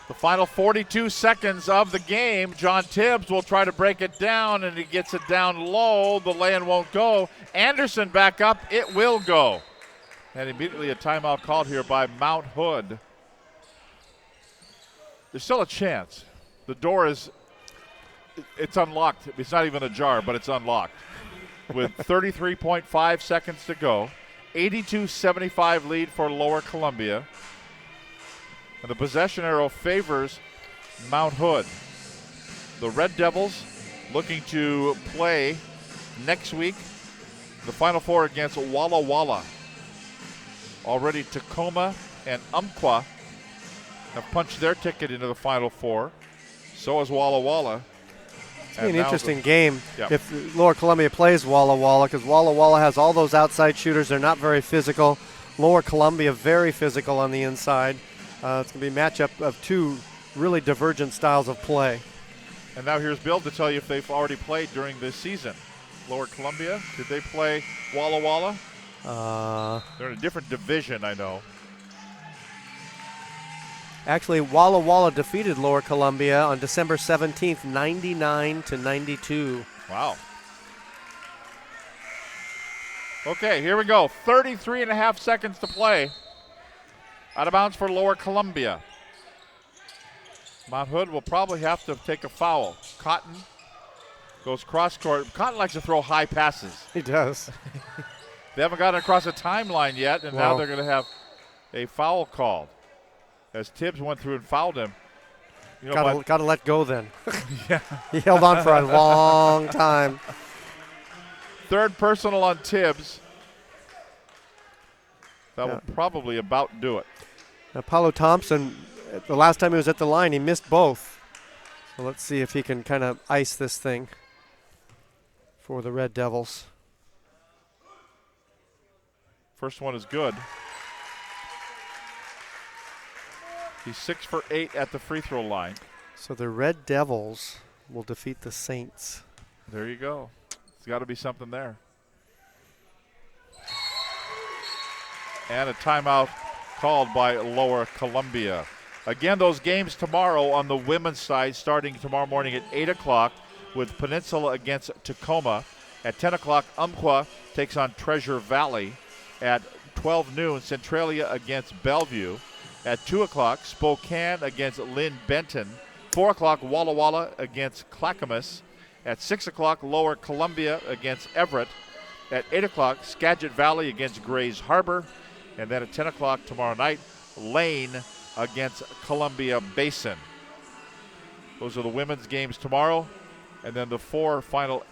The final 42 seconds of the game. John Tibbs will try to break it down, and he gets it down low. The lay-in won't go. Anderson back up. It will go. And immediately a timeout called here by Mount Hood. There's still a chance. The door is, it's unlocked. It's not even ajar, but it's unlocked. With 33.5 seconds to go. 82-75 lead for Lower Columbia. And the possession arrow favors Mount Hood. The Red Devils looking to play next week the Final Four against Walla Walla. Already Tacoma and Umpqua have punched their ticket into the Final Four. So has Walla Walla. It's going to be an interesting game Yep. if Lower Columbia plays Walla Walla, because Walla Walla has all those outside shooters. They're not very physical. Lower Columbia very physical on the inside. It's going to be a matchup of two really divergent styles of play. And now here's Bill to tell you if they've already played during this season. Lower Columbia, did they play Walla Walla? They're in a different division, I know. Actually, Walla Walla defeated Lower Columbia on December 17th, 99-92. Wow. Okay, here we go. 33 and a half seconds to play. Out of bounds for Lower Columbia. Mount Hood will probably have to take a foul. Cotton goes cross court. Cotton likes to throw high passes. He does. They haven't gotten across a timeline yet, and now they're going to have a foul called. As Tibbs went through and fouled him. You know, Got to let go then. Yeah. He held on for a long time. Third personal on Tibbs. That will probably about do it. Apollo Thompson, the last time he was at the line, he missed both. So let's see if he can kind of ice this thing for the Red Devils. First one is good. He's 6 for 8 at the free throw line. So the Red Devils will defeat the Saints. There you go. There's got to be something there. And a timeout called by Lower Columbia. Again, those games tomorrow on the women's side, starting tomorrow morning at 8 o'clock with Peninsula against Tacoma. At 10 o'clock, Umpqua takes on Treasure Valley. At 12 noon, Centralia against Bellevue. At 2 o'clock, Spokane against Lynn Benton. 4 o'clock, Walla Walla against Clackamas. At 6 o'clock, Lower Columbia against Everett. At 8 o'clock, Skagit Valley against Grays Harbor. And then at 10 o'clock tomorrow night, Lane against Columbia Basin. Those are the women's games tomorrow. And then the four final,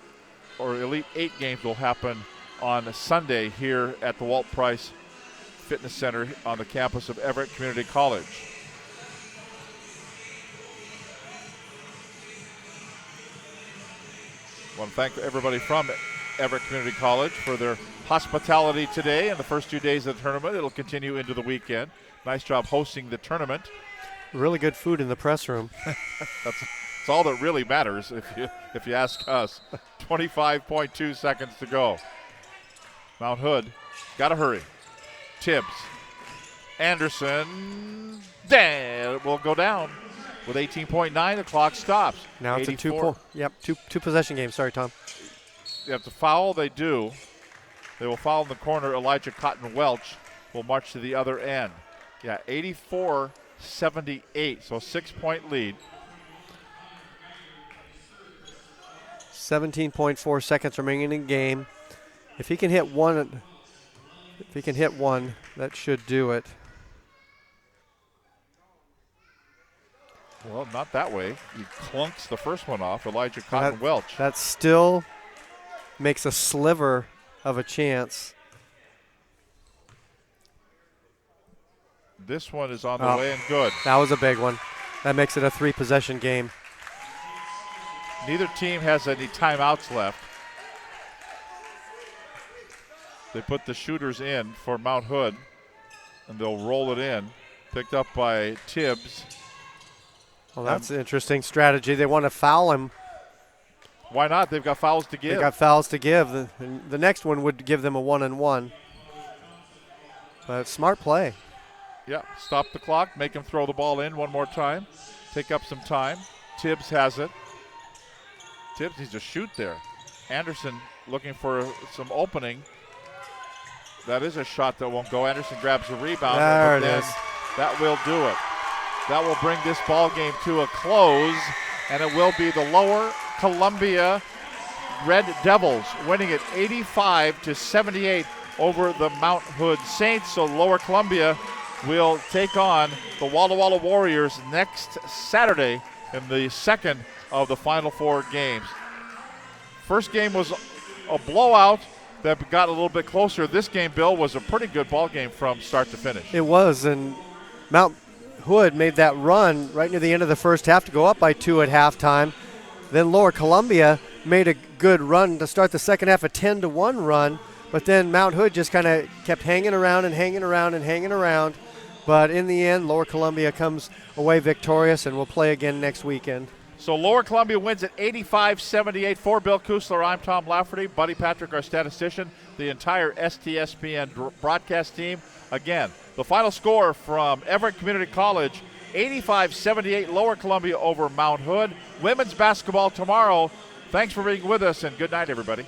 or Elite 8 games will happen on Sunday here at the Walt Price Fitness Center on the campus of Everett Community College. I want to thank everybody from Everett Community College for their hospitality today and the first 2 days of the tournament. It'll continue into the weekend. Nice job hosting the tournament. Really good food in the press room. That's all that really matters if you ask us. 25.2 seconds to go. Mount Hood, got to hurry. Tibbs, Anderson, will go down with 18.9. The clock stops. Now it's 84. two possession game. Sorry, Tom. You have to foul. They do. They will foul in the corner. Elijah Cotton Welch will march to the other end. Yeah, 84-78. So 6-point lead. 17.4 seconds remaining in the game. If he can hit one, that should do it. Well, not that way. He clunks the first one off. Elijah Cotton Welch. That still makes a sliver of a chance. This one is on the way and good. That was a big one. That makes it a 3-possession game. Neither team has any timeouts left. They put the shooters in for Mount Hood, and they'll roll it in. Picked up by Tibbs. Well, that's an interesting strategy. They want to foul him. Why not? They've got fouls to give. They've got fouls to give. The next one would give them a 1-and-1. But smart play. Yeah, stop the clock, make him throw the ball in one more time, take up some time. Tibbs has it. Tibbs needs to shoot there. Anderson looking for some opening. That is a shot that won't go. Anderson grabs the rebound. There it is. That will do it. That will bring this ball game to a close, and it will be the Lower Columbia Red Devils winning it 85-78 over the Mount Hood Saints. So Lower Columbia will take on the Walla Walla Warriors next Saturday in the second of the Final Four games. First game was a blowout. that got a little bit closer. This game, Bill, was a pretty good ball game from start to finish. It was, and Mount Hood made that run right near the end of the first half to go up by 2 at halftime. Then Lower Columbia made a good run to start the second half, a 10-1 run, but then Mount Hood just kind of kept hanging around and hanging around and hanging around. But in the end, Lower Columbia comes away victorious, and we'll play again next weekend. So Lower Columbia wins at 85-78. For Bill Kusler, I'm Tom Lafferty, Buddy Patrick, our statistician, the entire STSPN broadcast team. Again, the final score from Everett Community College, 85-78, Lower Columbia over Mount Hood. Women's basketball tomorrow. Thanks for being with us, and good night, everybody.